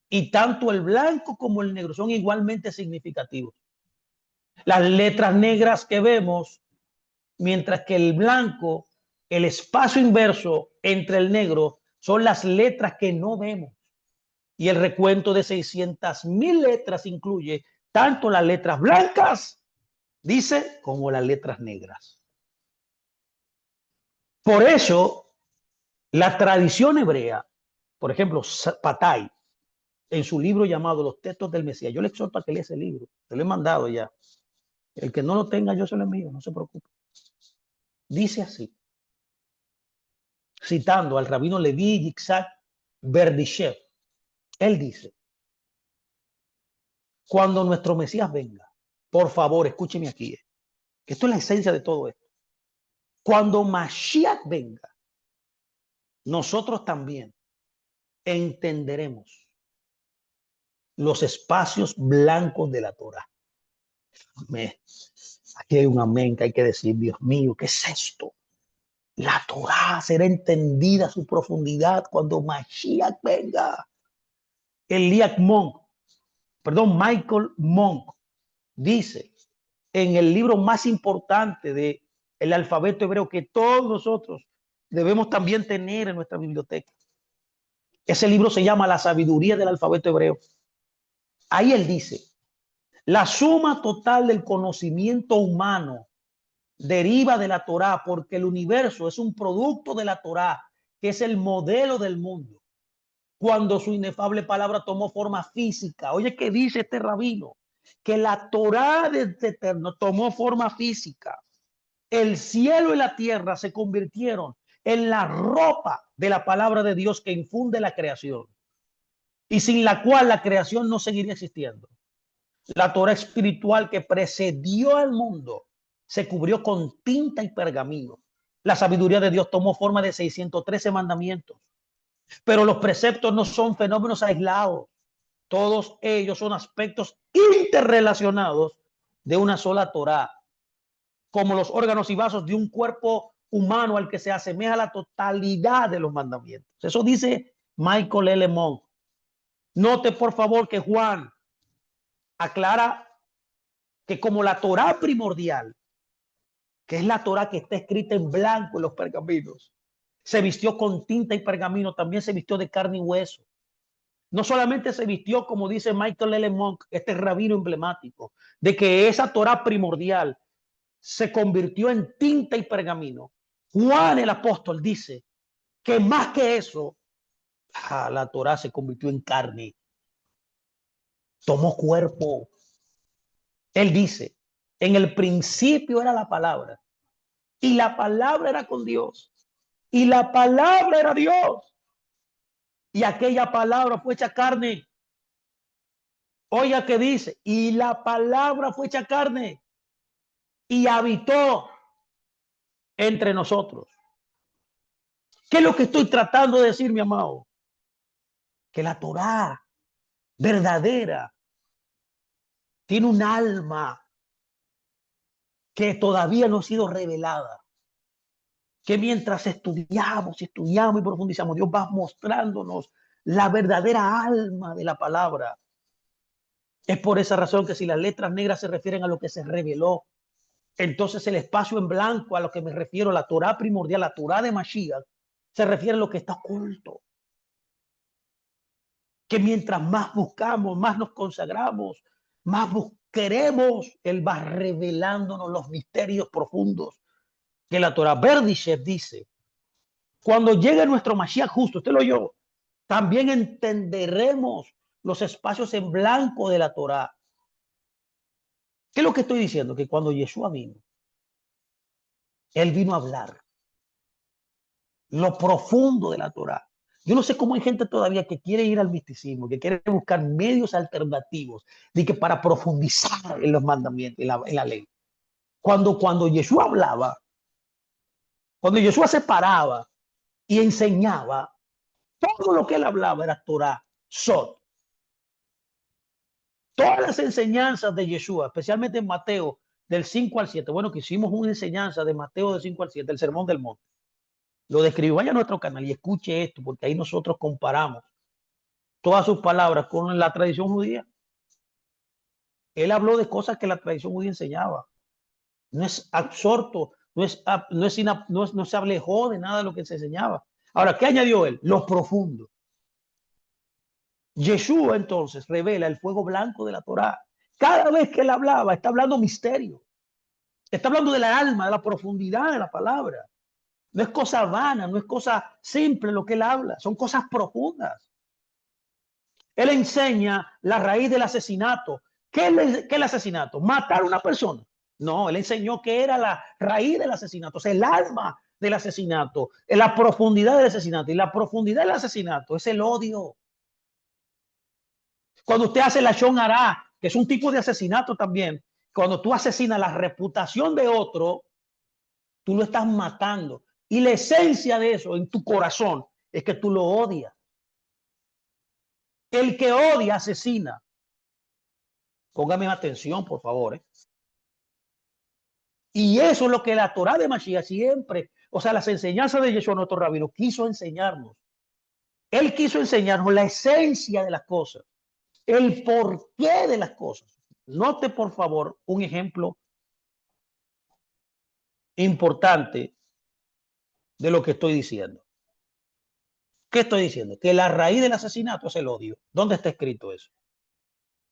Y tanto el blanco como el negro son igualmente significativos. Las letras negras que vemos, mientras que el blanco, el espacio inverso entre el negro, son las letras que no vemos. Y el recuento de 600,000 letras incluye tanto las letras blancas, dice, como las letras negras. Por eso, la tradición hebrea, por ejemplo, Patay, en su libro llamado Los Textos del Mesías, yo le exhorto a que lea ese libro, te lo he mandado ya. El que no lo tenga, yo se lo envío, no se preocupe. Dice así, citando al rabino Levi Yitzhak Berdyshev, él dice, cuando nuestro Mesías venga, por favor, escúcheme aquí, que esto es la esencia de todo esto. Cuando Mashiach venga, nosotros también entenderemos los espacios blancos de la Torah. Amén. Aquí hay un amén que hay que decir, Dios mío, ¿qué es esto? La Torah será entendida a su profundidad cuando Mashiach venga. Michael Monk dice en el libro más importante del alfabeto hebreo que todos nosotros debemos también tener en nuestra biblioteca. Ese libro se llama La sabiduría del alfabeto hebreo. Ahí él dice, la suma total del conocimiento humano deriva de la Torá, porque el universo es un producto de la Torá, que es el modelo del mundo. Cuando su inefable palabra tomó forma física, oye, ¿qué dice este rabino? Que la Torá desde eterno tomó forma física. El cielo y la tierra se convirtieron en la ropa de la palabra de Dios que infunde la creación y sin la cual la creación no seguiría existiendo. La Torá espiritual que precedió al mundo se cubrió con tinta y pergamino. La sabiduría de Dios tomó forma de 613 mandamientos, pero los preceptos no son fenómenos aislados. Todos ellos son aspectos interrelacionados de una sola Torá, como los órganos y vasos de un cuerpo humano al que se asemeja la totalidad de los mandamientos. Eso dice Michael L. Monk. Note por favor que Juan aclara que como la Torá primordial, que es la Torá que está escrita en blanco en los pergaminos, se vistió con tinta y pergamino, también se vistió de carne y hueso. No solamente se vistió, como dice Michael L. Monk, este rabino emblemático, de que esa Torá primordial se convirtió en tinta y pergamino. Juan el apóstol dice que más que eso, la Torá se convirtió en carne, tomó cuerpo. Él dice, en el principio era la palabra y la palabra era con Dios y la palabra era Dios y aquella palabra fue hecha carne. Oiga que dice, y la palabra fue hecha carne y habitó entre nosotros. ¿Qué es lo que estoy tratando de decir, mi amado? Que la Torá verdadera tiene un alma que todavía no ha sido revelada. Que mientras estudiamos y profundizamos, Dios va mostrándonos la verdadera alma de la palabra. Es por esa razón que si las letras negras se refieren a lo que se reveló, entonces el espacio en blanco a lo que me refiero, la Torá primordial, la Torá de Mashiach, se refiere a lo que está oculto. Que mientras más buscamos, más nos consagramos, más queremos, Él va revelándonos los misterios profundos que la Torá. Berdishev dice, cuando llegue nuestro Mashiach justo, usted lo oyó, también entenderemos los espacios en blanco de la Torá. ¿Qué es lo que estoy diciendo? Que cuando Yeshua vino, Él vino a hablar lo profundo de la Torá. Yo no sé cómo hay gente todavía que quiere ir al misticismo, que quiere buscar medios alternativos de que para profundizar en los mandamientos, en la ley. Cuando Yeshua hablaba, cuando Yeshua se paraba y enseñaba, todo lo que él hablaba era Torá, Sot. Todas las enseñanzas de Yeshua, especialmente en Mateo, del 5 al 7. Bueno, que hicimos una enseñanza de Mateo del 5 al 7, el Sermón del Monte. Lo describo, vaya a nuestro canal y escuche esto, porque ahí nosotros comparamos todas sus palabras con la tradición judía. Él habló de cosas que la tradición judía enseñaba. No es absorto, no se alejó de nada de lo que se enseñaba. Ahora, ¿qué añadió él? Lo profundo. Yeshua entonces revela el fuego blanco de la Torá. Cada vez que él hablaba, está hablando misterio. Está hablando de la alma, de la profundidad de la palabra. No es cosa vana, no es cosa simple lo que él habla, son cosas profundas. Él enseña la raíz del asesinato. ¿Qué es el asesinato? Matar a una persona. No, él enseñó que era la raíz del asesinato, o sea, el alma del asesinato, la profundidad del asesinato. Y la profundidad del asesinato es el odio. Cuando usted hace la Shon Hará, que es un tipo de asesinato también, cuando tú asesinas la reputación de otro, Tú lo estás matando. Y la esencia de eso en tu corazón es que tú lo odias. El que odia asesina. Póngame atención, por favor. Y eso es lo que la Torá de Mashiach siempre, o sea, las enseñanzas de Yeshua, nuestro rabino, quiso enseñarnos. Él quiso enseñarnos la esencia de las cosas, el porqué de las cosas. Note, por favor, un ejemplo importante de lo que estoy diciendo. ¿Qué estoy diciendo? Que la raíz del asesinato es el odio. ¿Dónde está escrito eso?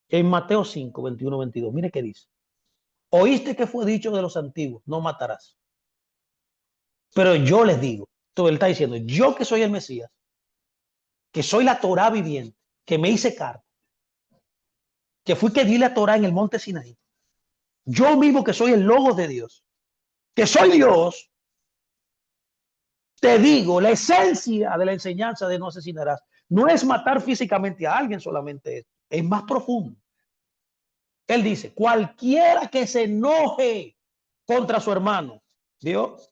En Mateo 5, 21, 22. Mire qué dice. Oíste que fue dicho de los antiguos, no matarás. Pero yo les digo, todo él está diciendo, yo que soy el Mesías, que soy la Torá viviente, que me hice carne, que fui que di la Torá en el monte Sinaí, yo mismo que soy el Logos de Dios, que soy Dios, te digo, la esencia de la enseñanza de no asesinarás no es matar físicamente a alguien solamente, es más profundo. Él dice, cualquiera que se enoje contra su hermano, Dios,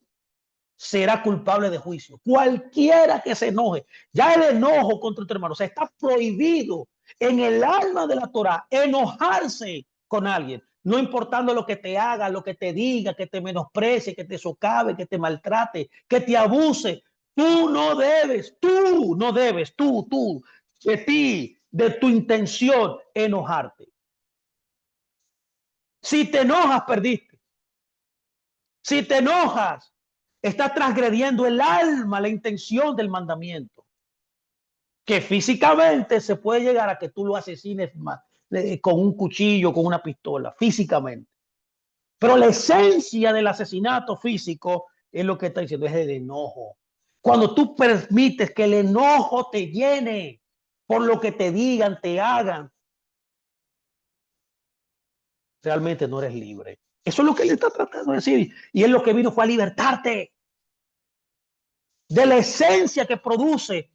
será culpable de juicio. Cualquiera que se enoje, ya el enojo contra tu hermano, o sea, está prohibido en el alma de la Torá enojarse con alguien, no importando lo que te haga, lo que te diga, que te menosprecie, que te socave, que te maltrate, que te abuse. Tú no debes, de ti, de tu intención, enojarte. Si te enojas, perdiste. Si te enojas, estás transgrediendo el alma, la intención del mandamiento. Que físicamente se puede llegar a que tú lo asesines con un cuchillo, con una pistola, físicamente. Pero la esencia del asesinato físico es lo que está diciendo, es el enojo. Cuando tú permites que el enojo te llene por lo que te digan, te hagan, realmente no eres libre. Eso es lo que él está tratando de decir. Y él lo que vino fue a libertarte de la esencia que produce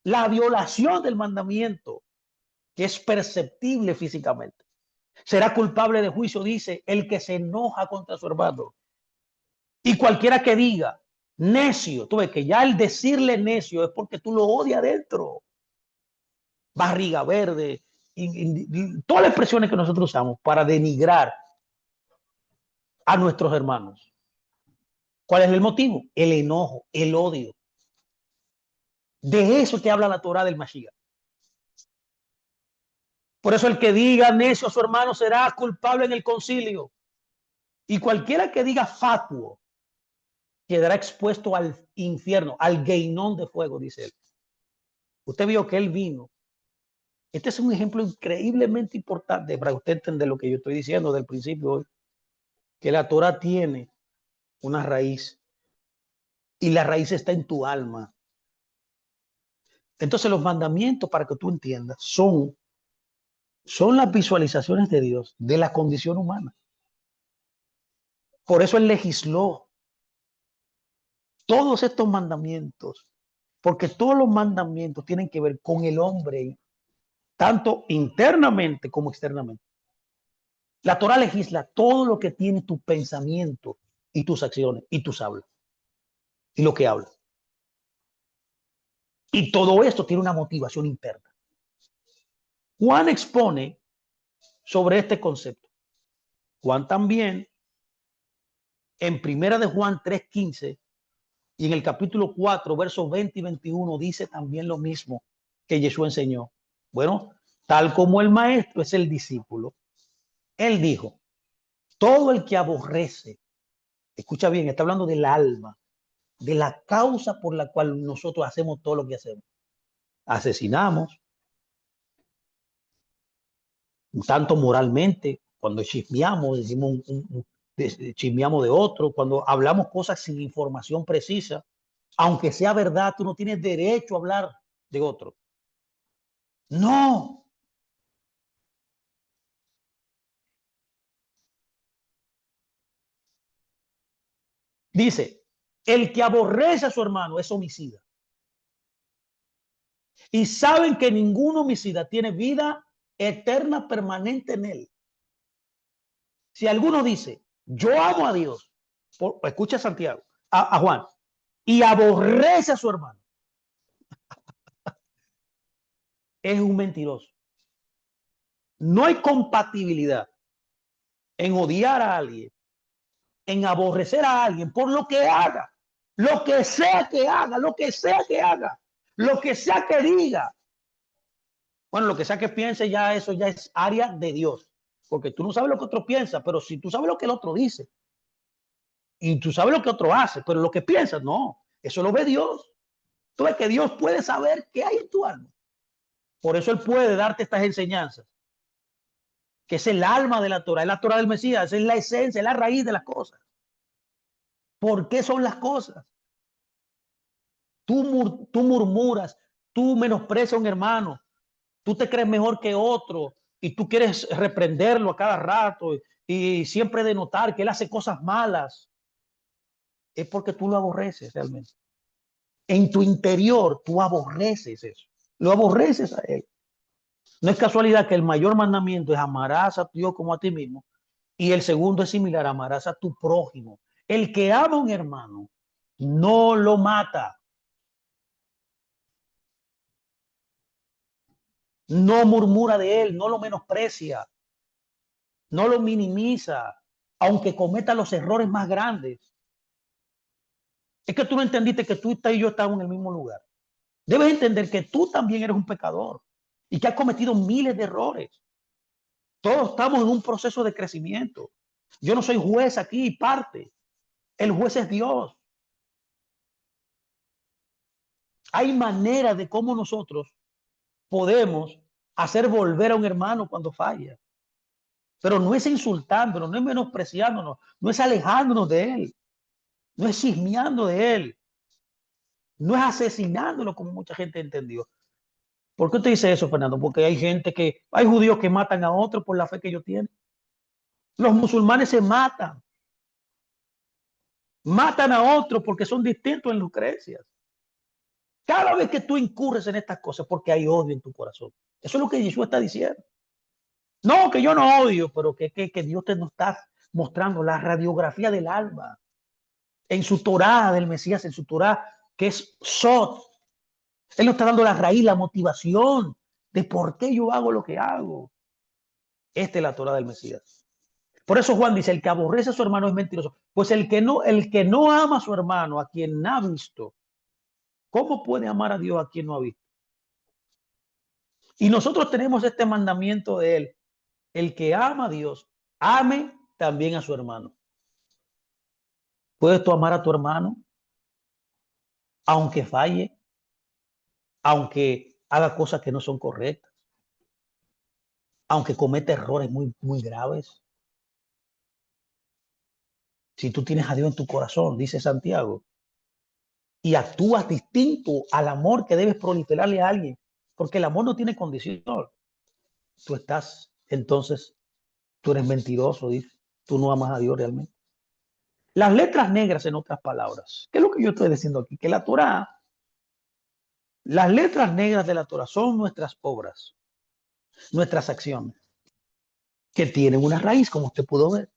la violación del mandamiento, que es perceptible físicamente. Será culpable de juicio, dice, el que se enoja contra su hermano. Y cualquiera que diga necio, tú ves que ya el decirle necio es porque tú lo odias adentro. Barriga verde, todas las expresiones que nosotros usamos para denigrar a nuestros hermanos. ¿Cuál es el motivo? El enojo, el odio. De eso que habla la Torá del Mashiach. Por eso el que diga necio a su hermano será culpable en el concilio. Y cualquiera que diga fatuo quedará expuesto al infierno, al gueinón de fuego, dice él. Usted vio que él vino. Este es un ejemplo increíblemente importante para usted entender lo que yo estoy diciendo del principio hoy, que la Torah tiene una raíz y la raíz está en tu alma. Entonces los mandamientos, para que tú entiendas, son las visualizaciones de Dios de la condición humana. Por eso él legisló todos estos mandamientos, porque todos los mandamientos tienen que ver con el hombre, tanto internamente como externamente. La Torah legisla todo lo que tiene tu pensamiento y tus acciones y tus hablas y lo que hablas. Y todo esto tiene una motivación interna. Juan expone sobre este concepto. Juan también, en primera de Juan 3:15 y en el capítulo 4, versos 20 y 21, dice también lo mismo que Jesús enseñó. Bueno, tal como el maestro es el discípulo, él dijo, todo el que aborrece, escucha bien, está hablando del alma, de la causa por la cual nosotros hacemos todo lo que hacemos. Asesinamos, tanto moralmente, cuando chismeamos, decimos chismeamos de otro, cuando hablamos cosas sin información precisa, aunque sea verdad, tú no tienes derecho a hablar de otro. No. Dice, el que aborrece a su hermano es homicida. Y saben que ningún homicida tiene vida eterna permanente en él. Si alguno dice, yo amo a Dios, escucha Santiago, a Juan, y aborrece a su hermano, es un mentiroso. No hay compatibilidad en odiar a alguien, en aborrecer a alguien por lo que haga, lo que sea que haga, lo que sea que haga, lo que sea que diga. Bueno, lo que sea que piense, ya eso ya es área de Dios, porque tú no sabes lo que otro piensa, pero si tú sabes lo que el otro dice y tú sabes lo que otro hace, pero lo que piensas, no, eso lo ve Dios. Tú ves que Dios puede saber qué hay en tu alma. Por eso Él puede darte estas enseñanzas, que es el alma de es la Torah del Mesías, es la esencia, es la raíz de las cosas. ¿Por qué son las cosas? Tú murmuras, tú menosprecias a un hermano, tú te crees mejor que otro y tú quieres reprenderlo a cada rato y siempre denotar que él hace cosas malas. Es porque tú lo aborreces realmente. En tu interior tú aborreces eso, lo aborreces a él. No es casualidad que el mayor mandamiento es amarás a Dios como a ti mismo y el segundo es similar, amarás a tu prójimo. El que ama a un hermano no lo mata, no murmura de él, no lo menosprecia, no lo minimiza, aunque cometa los errores más grandes. Es que tú no entendiste que tú y yo estamos en el mismo lugar. Debes entender que tú también eres un pecador y que has cometido miles de errores. Todos estamos en un proceso de crecimiento. Yo no soy juez aquí, parte. El juez es Dios. Hay maneras de cómo nosotros podemos hacer volver a un hermano cuando falla. Pero no es insultándonos, no es menospreciándonos, no es alejándonos de él, no es chismeando de él, no es asesinándolo como mucha gente entendió. ¿Por qué usted dice eso, Fernando? Porque hay judíos que matan a otros por la fe que ellos tienen. Los musulmanes se matan a otros porque son distintos en sus creencias. Cada vez que tú incurres en estas cosas, porque hay odio en tu corazón. Eso es lo que Jesús está diciendo. No, que yo no odio, pero que Dios te nos está mostrando la radiografía del alma en su Torá del Mesías, en su Torá que es Sot. Él nos está dando la raíz, la motivación de por qué yo hago lo que hago. Esta es la Torá del Mesías. Por eso Juan dice, el que aborrece a su hermano es mentiroso. Pues el que no ama a su hermano, a quien ha visto, ¿cómo puede amar a Dios a quien no ha visto? Y nosotros tenemos este mandamiento de él. El que ama a Dios, ame también a su hermano. ¿Puedes tú amar a tu hermano aunque falle, aunque haga cosas que no son correctas, aunque cometa errores muy graves? Si tú tienes a Dios en tu corazón, dice Santiago, y actúas distinto al amor que debes proliferarle a alguien, porque el amor no tiene condición. Entonces, tú eres mentiroso, dice. Tú no amas a Dios realmente. Las letras negras, en otras palabras, ¿qué es lo que yo estoy diciendo aquí? Que la Torah, las letras negras de la Torah son nuestras obras, nuestras acciones, que tienen una raíz, como usted pudo ver.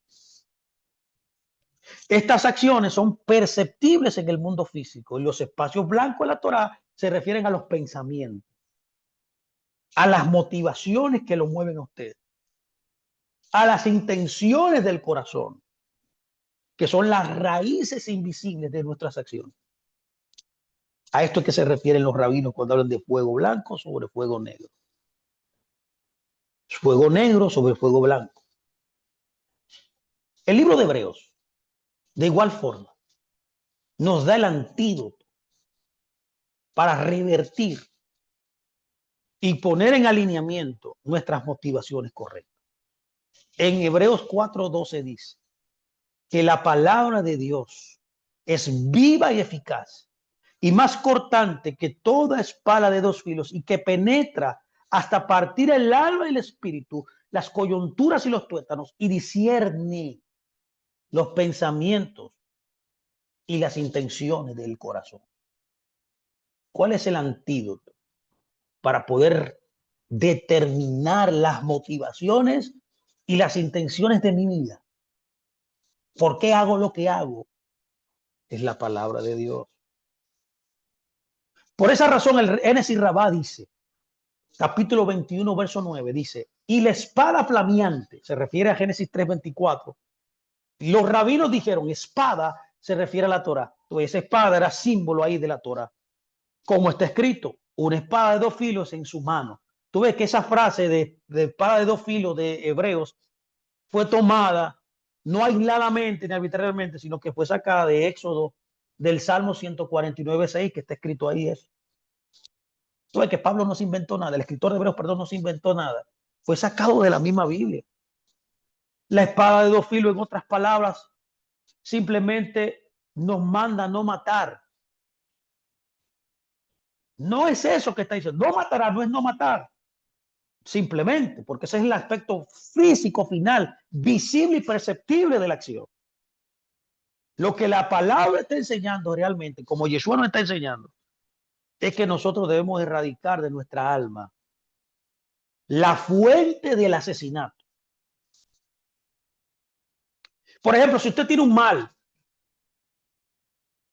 Estas acciones son perceptibles en el mundo físico y los espacios blancos de la Torah se refieren a los pensamientos, a las motivaciones que lo mueven a usted, a las intenciones del corazón, que son las raíces invisibles de nuestras acciones. A esto es que se refieren los rabinos cuando hablan de fuego blanco sobre fuego negro. Fuego negro sobre fuego blanco. El libro de Hebreos, de igual forma, nos da el antídoto para revertir y poner en alineamiento nuestras motivaciones correctas. En Hebreos 4:12 dice que la palabra de Dios es viva y eficaz y más cortante que toda espada de dos filos y que penetra hasta partir el alma y el espíritu, las coyunturas y los tuétanos y discierne los pensamientos y las intenciones del corazón. ¿Cuál es el antídoto para poder determinar las motivaciones y las intenciones de mi vida? ¿Por qué hago lo que hago? es la palabra de Dios. Por esa razón el Génesis Rabá dice, capítulo 21, verso 9, dice, y la espada flameante, se refiere a Génesis 3:24. Los rabinos dijeron, espada se refiere a la Torah. Entonces, esa espada era símbolo ahí de la Torah. Como está escrito, una espada de dos filos en su mano. Tú ves que esa frase de espada de dos filos de Hebreos fue tomada no aisladamente ni arbitrariamente, sino que fue sacada de Éxodo del Salmo 149:6, que está escrito ahí eso. Tú ves que Pablo no se inventó nada, el escritor de Hebreos, perdón, no se inventó nada. Fue sacado de la misma Biblia. La espada de dos filos, en otras palabras, simplemente nos manda a no matar. No es eso que está diciendo. No matará, no es no matar. Simplemente, porque ese es el aspecto físico final, visible y perceptible de la acción. Lo que la palabra está enseñando realmente, como Yeshua nos está enseñando, es que nosotros debemos erradicar de nuestra alma la fuente del asesinato. Por ejemplo, si usted tiene un mal,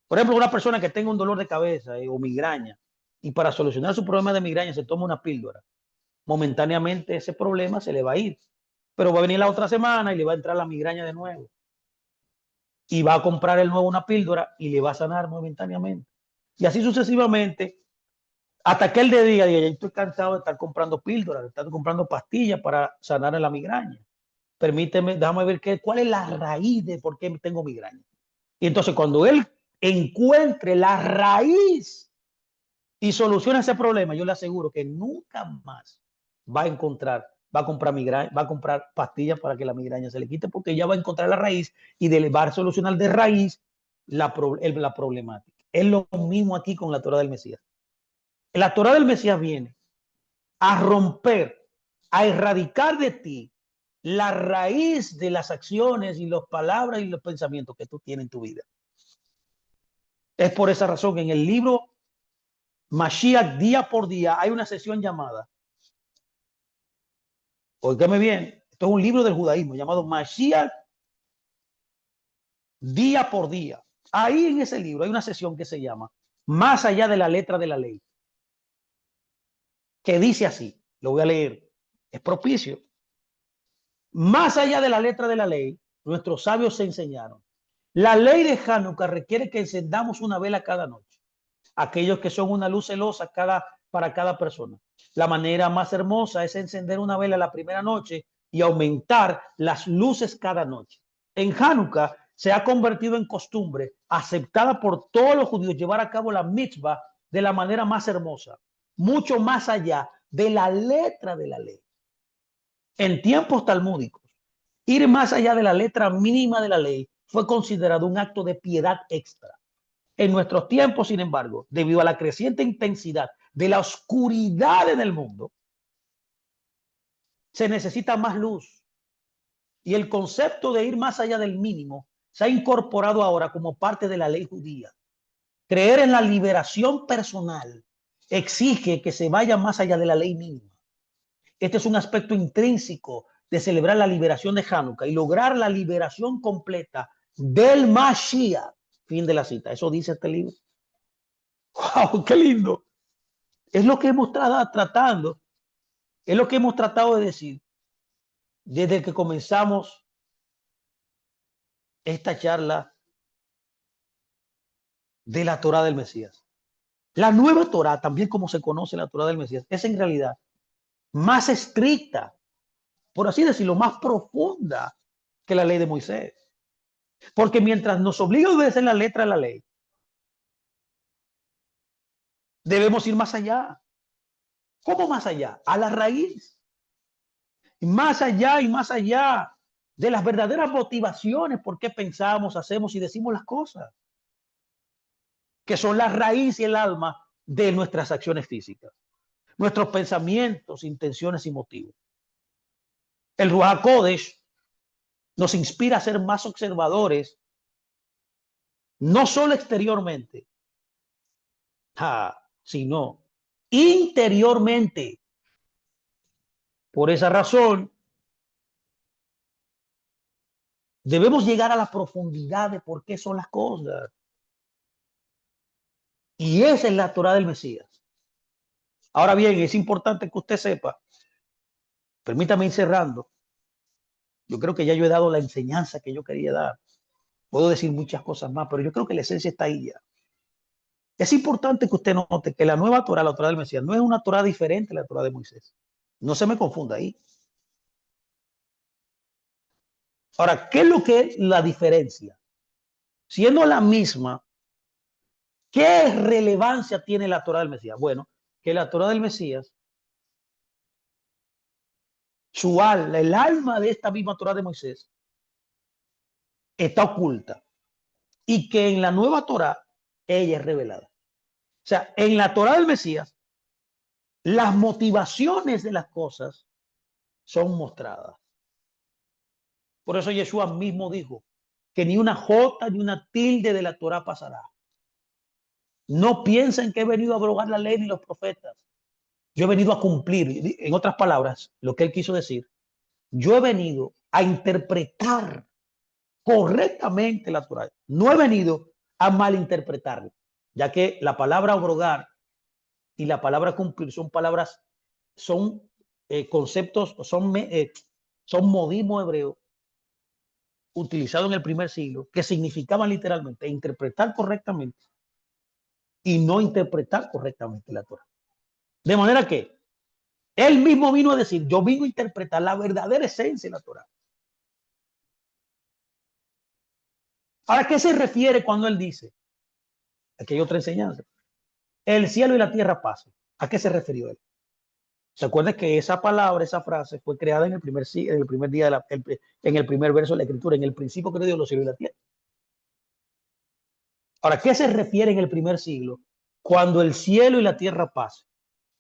por ejemplo, una persona que tenga un dolor de cabeza o migraña, y para solucionar su problema de migraña se toma una píldora, momentáneamente ese problema se le va a ir, pero va a venir la otra semana y le va a entrar la migraña de nuevo. Y va a comprar el nuevo una píldora y le va a sanar momentáneamente. Y así sucesivamente, hasta que él le diga, yo estoy cansado de estar comprando píldoras, de estar comprando pastillas para sanar la migraña. Permíteme, déjame ver cuál es la raíz de por qué tengo migraña. Y entonces cuando él encuentre la raíz y solucione ese problema, yo le aseguro que nunca más va a encontrar, va a comprar migraña, va a comprar pastillas para que la migraña se le quite, porque ya va a encontrar la raíz y va a solucionar de raíz la problemática. Es lo mismo aquí con la Torah del Mesías. La Torah del Mesías viene a romper, a erradicar de ti la raíz de las acciones y las palabras y los pensamientos que tú tienes en tu vida. Es por esa razón que en el libro Mashiach día por día hay una sesión llamada, óigame bien, esto es un libro del judaísmo llamado Mashiach día por día. Ahí en ese libro hay una sesión que se llama Más allá de la letra de la ley, que dice así, lo voy a leer, es propicio. Más allá de la letra de la ley, nuestros sabios se enseñaron. La ley de Hanukkah requiere que encendamos una vela cada noche. Aquellos que son una luz celosa para cada persona. La manera más hermosa es encender una vela la primera noche y aumentar las luces cada noche. En Hanukkah se ha convertido en costumbre, aceptada por todos los judíos, llevar a cabo la mitzvah de la manera más hermosa, mucho más allá de la letra de la ley. En tiempos talmúdicos, ir más allá de la letra mínima de la ley fue considerado un acto de piedad extra. En nuestros tiempos, sin embargo, debido a la creciente intensidad de la oscuridad en el mundo, se necesita más luz. Y el concepto de ir más allá del mínimo se ha incorporado ahora como parte de la ley judía. Creer en la liberación personal exige que se vaya más allá de la ley mínima. Este es un aspecto intrínseco de celebrar la liberación de Hanukkah y lograr la liberación completa del Mashiach. Fin de la cita. Eso dice este libro. ¡Wow! ¡Qué lindo! Es lo que hemos tratando, es lo que hemos tratado de decir desde que comenzamos esta charla de la Torah del Mesías. La nueva Torah, también como se conoce la Torah del Mesías, es en realidad más estricta, por así decirlo, más profunda que la ley de Moisés. Porque mientras nos obliga a obedecer la letra de la ley, debemos ir más allá. ¿Cómo más allá? A la raíz. Más allá y más allá de las verdaderas motivaciones por qué pensamos, hacemos y decimos las cosas, que son la raíz y el alma de nuestras acciones físicas, nuestros pensamientos, intenciones y motivos. El Ruach HaKodesh nos inspira a ser más observadores, no solo exteriormente, sino interiormente. Por esa razón, debemos llegar a la profundidad de por qué son las cosas. Y esa es la Torá del Mesías. Ahora bien, es importante que usted sepa, permítame ir cerrando. Yo creo que ya yo he dado la enseñanza que yo quería dar. Puedo decir muchas cosas más, pero yo creo que la esencia está ahí ya. Es importante que usted note que la nueva Torá, la Torá del Mesías, no es una Torá diferente a la Torá de Moisés. No se me confunda ahí. Ahora, ¿qué es lo que es la diferencia? Siendo la misma, ¿qué relevancia tiene la Torá del Mesías? Bueno, que la Torá del Mesías, su alma, el alma de esta misma Torá de Moisés, está oculta y que en la nueva Torá ella es revelada. O sea, en la Torá del Mesías, las motivaciones de las cosas son mostradas. Por eso Yeshua mismo dijo que ni una jota ni una tilde de la Torá pasará. No piensen que he venido a abrogar la ley ni los profetas. Yo he venido a cumplir. En otras palabras, lo que él quiso decir, yo he venido a interpretar correctamente la Torá. No he venido a malinterpretarla, ya que la palabra abrogar y la palabra cumplir son palabras, son conceptos, son modismo hebreo utilizado en el primer siglo que significaban literalmente interpretar correctamente y no interpretar correctamente la Torah. De manera que él mismo vino a decir, yo vino a interpretar la verdadera esencia de la Torah. ¿Para qué se refiere cuando él dice? Aquí hay otra enseñanza. El cielo y la tierra pasan. ¿A qué se refirió él? ¿Se acuerda que esa palabra, esa frase fue creada en el primer día, en el primer verso de la escritura, en el principio creó Dios los cielos y la tierra? Ahora, ¿qué se refiere en el primer siglo cuando el cielo y la tierra pasan?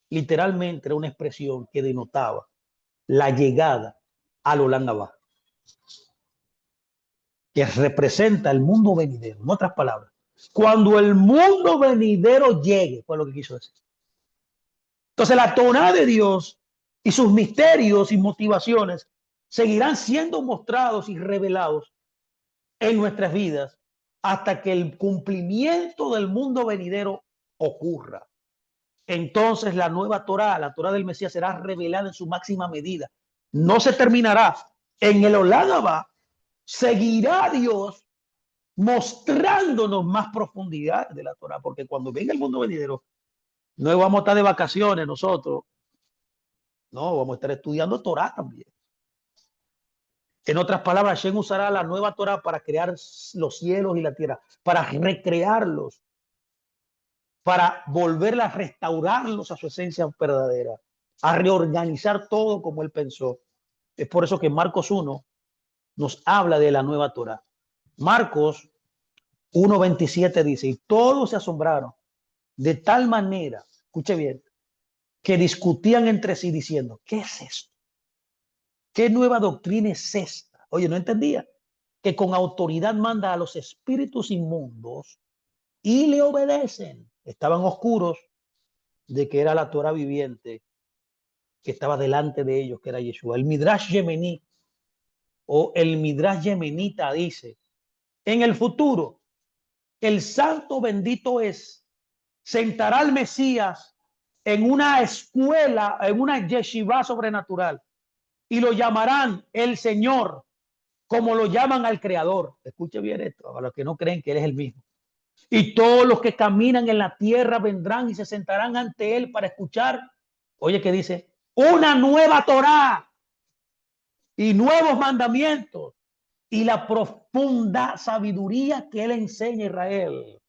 Literalmente era una expresión que denotaba la llegada al Olam Abba, que representa el mundo venidero. En otras palabras, cuando el mundo venidero llegue, fue lo que quiso decir. Entonces, la Torá de Dios y sus misterios y motivaciones seguirán siendo mostrados y revelados en nuestras vidas hasta que el cumplimiento del mundo venidero ocurra. Entonces la nueva Torá, la Torá del Mesías, será revelada en su máxima medida. No se terminará. En el Olam Abba seguirá Dios mostrándonos más profundidad de la Torá, porque cuando venga el mundo venidero, no vamos a estar de vacaciones nosotros, no, vamos a estar estudiando Torá también. En otras palabras, Shem usará la nueva Torá para crear los cielos y la tierra, para recrearlos, para volverla a restaurarlos a su esencia verdadera, a reorganizar todo como él pensó. Es por eso que Marcos 1 nos habla de la nueva Torá. Marcos 1:27 dice, y todos se asombraron de tal manera, escuche bien, que discutían entre sí diciendo, ¿qué es esto? ¿Qué nueva doctrina es esta? Oye, no entendía que con autoridad manda a los espíritus inmundos y le obedecen. Estaban oscuros de que era la Torah viviente que estaba delante de ellos, que era Yeshua. El Midrash Yemení o el Midrash Yemenita dice, en el futuro, el santo bendito es, sentará al Mesías en una escuela, en una yeshiva sobrenatural, y lo llamarán el Señor, como lo llaman al Creador. Escuche bien esto, a los que no creen que Él es el mismo. Y todos los que caminan en la tierra vendrán y se sentarán ante Él para escuchar, oye, ¿qué dice? Una nueva Torá y nuevos mandamientos y la profunda sabiduría que Él enseña a Israel.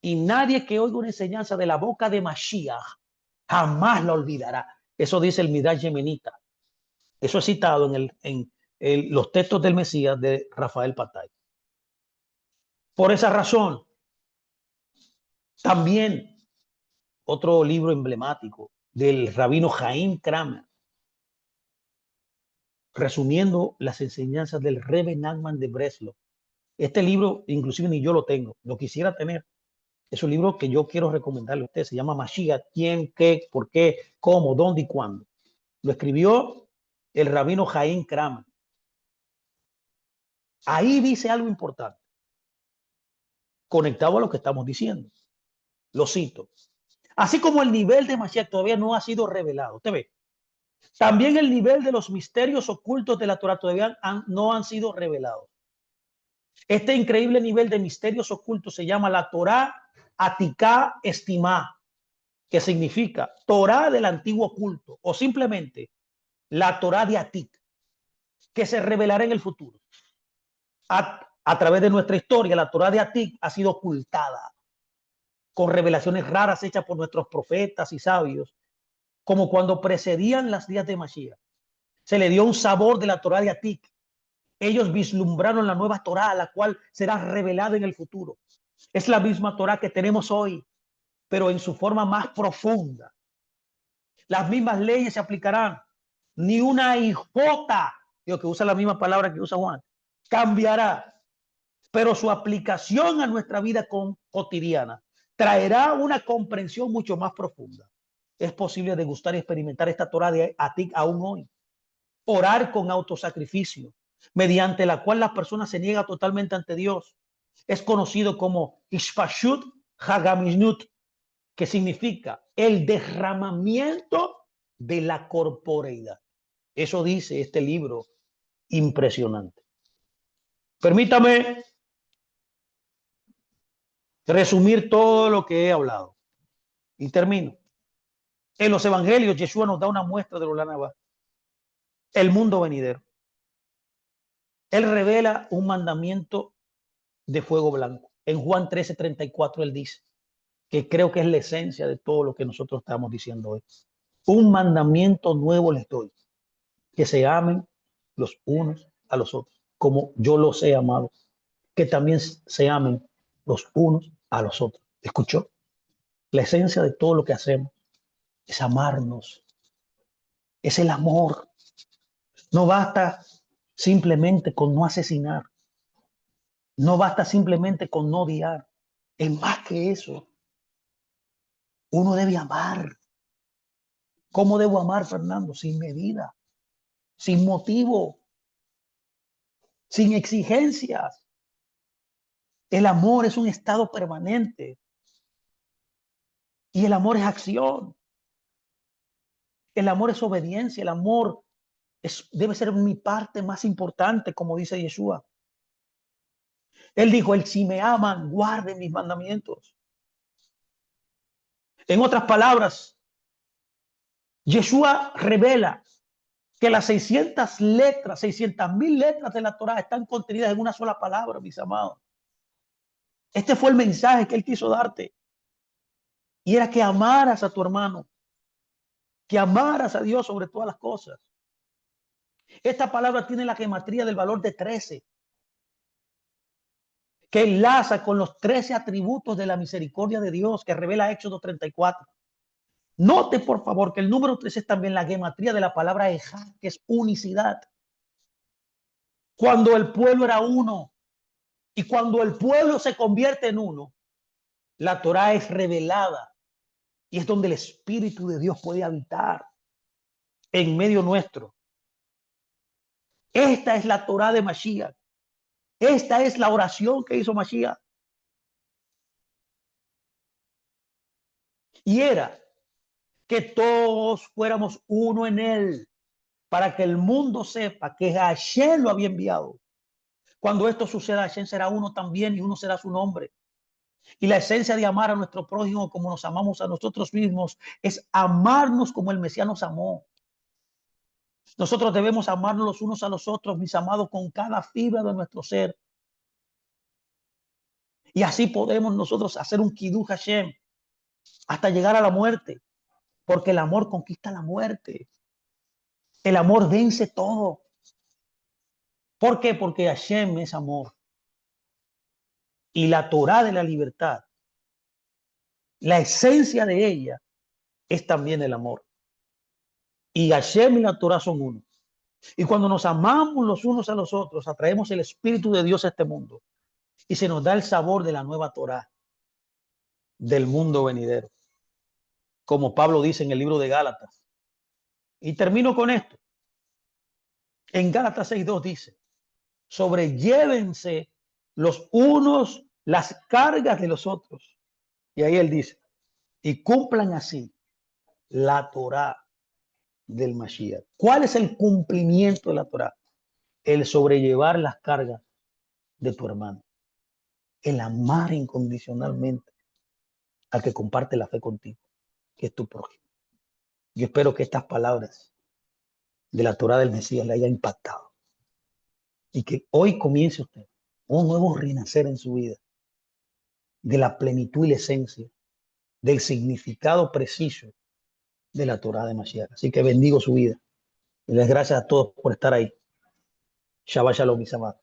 Y nadie que oiga una enseñanza de la boca de Mashiach jamás la olvidará. Eso dice el Midrash Yemenita. Eso es citado en los textos del Mesías de Rafael Patay. Por esa razón, también otro libro emblemático del rabino Jaim Kramer, resumiendo las enseñanzas del Rebbe Nachman de Breslov. Este libro, inclusive ni yo lo tengo, lo quisiera tener. Es un libro que yo quiero recomendarle a usted. Se llama Mashiach, quién, qué, por qué, cómo, dónde y cuándo. Lo escribió el rabino Jaim Kramer. Ahí dice algo importante, conectado a lo que estamos diciendo. Lo cito. Así como el nivel de Mashiach todavía no ha sido revelado. Usted ve. También el nivel de los misterios ocultos de la Torah todavía no han sido revelados. Este increíble nivel de misterios ocultos se llama la Torah Aticá Estimá, que significa Torah del antiguo culto, o simplemente la Torah de Atik, que se revelará en el futuro. A través de nuestra historia, la Torah de Atik ha sido ocultada con revelaciones raras hechas por nuestros profetas y sabios, como cuando precedían las días de Mashiach. Se le dio un sabor de la Torah de Atik. Ellos vislumbraron la nueva Torah, la cual será revelada en el futuro. Es la misma Torah que tenemos hoy, pero en su forma más profunda. Las mismas leyes se aplicarán. Ni una hijota, digo que usa la misma palabra que usa Juan, cambiará. Pero su aplicación a nuestra vida cotidiana traerá una comprensión mucho más profunda. Es posible degustar y experimentar esta Torah de Atik aún hoy. Orar con autosacrificio, mediante la cual la persona se niega totalmente ante Dios. Es conocido como Ishpashut Hagamishnut, que significa el derramamiento de la corporeidad. Eso dice este libro impresionante. Permítame resumir todo lo que he hablado y termino. En los evangelios, Yeshua nos da una muestra de lo que va el mundo venidero. Él revela un mandamiento de fuego blanco. En Juan 13:34 él dice, que creo que es la esencia de todo lo que nosotros estamos diciendo hoy. Un mandamiento nuevo les doy, que se amen los unos a los otros, como yo los he amado, que también se amen los unos a los otros. ¿Escuchó? La esencia de todo lo que hacemos es amarnos, es el amor. No basta simplemente con no asesinar, no basta simplemente con no odiar, es más que eso. Uno debe amar. ¿Cómo debo amar, Fernando? Sin medida, sin motivo, sin exigencias. El amor es un estado permanente y el amor es acción. El amor es obediencia. El amor debe ser mi parte más importante, como dice Yeshua. Él dijo, si me aman, guarden mis mandamientos. En otras palabras, Yeshua revela que las 600,000 letras de la Torah están contenidas en una sola palabra, mis amados. Este fue el mensaje que él quiso darte. Y era que amaras a tu hermano, que amaras a Dios sobre todas las cosas. Esta palabra tiene la gematría del valor de 13, que enlaza con los 13 atributos de la misericordia de Dios que revela Éxodo 34. Note, por favor, que el número 13 es también la gematría de la palabra Ejad, que es unicidad. Cuando el pueblo era uno y cuando el pueblo se convierte en uno, la Torah es revelada y es donde el Espíritu de Dios puede habitar en medio nuestro. Esta es la Torah de Mashiach. Esta es la oración que hizo Mashiach. Y era que todos fuéramos uno en él, para que el mundo sepa que Hashem lo había enviado. Cuando esto suceda, Hashem será uno también y uno será su nombre. Y la esencia de amar a nuestro prójimo como nos amamos a nosotros mismos es amarnos como el Mesías nos amó. Nosotros debemos amarnos los unos a los otros, mis amados, con cada fibra de nuestro ser. Y así podemos nosotros hacer un Kiddush Hashem hasta llegar a la muerte, porque el amor conquista la muerte. El amor vence todo. ¿Por qué? Porque Hashem es amor. Y la Torah de la libertad, la esencia de ella es también el amor. Y Hashem y la Torah son uno. Y cuando nos amamos los unos a los otros, atraemos el Espíritu de Dios a este mundo. Y se nos da el sabor de la nueva Torah, del mundo venidero. Como Pablo dice en el libro de Gálatas. Y termino con esto. En Gálatas 6:2 dice, sobrellévense los unos las cargas de los otros. Y ahí él dice, y cumplan así la Torá del Mashiach. ¿Cuál es el cumplimiento de la Torá? El sobrellevar las cargas de tu hermano, el amar incondicionalmente al que comparte la fe contigo, que es tu prójimo. Yo espero que estas palabras de la Torá del Mesías le haya impactado y que hoy comience usted un nuevo renacer en su vida de la plenitud y la esencia, del significado preciso de la Torá de Mashiach. Así que bendigo su vida y les gracias a todos por estar ahí. Shabbat Shalom, mis amados.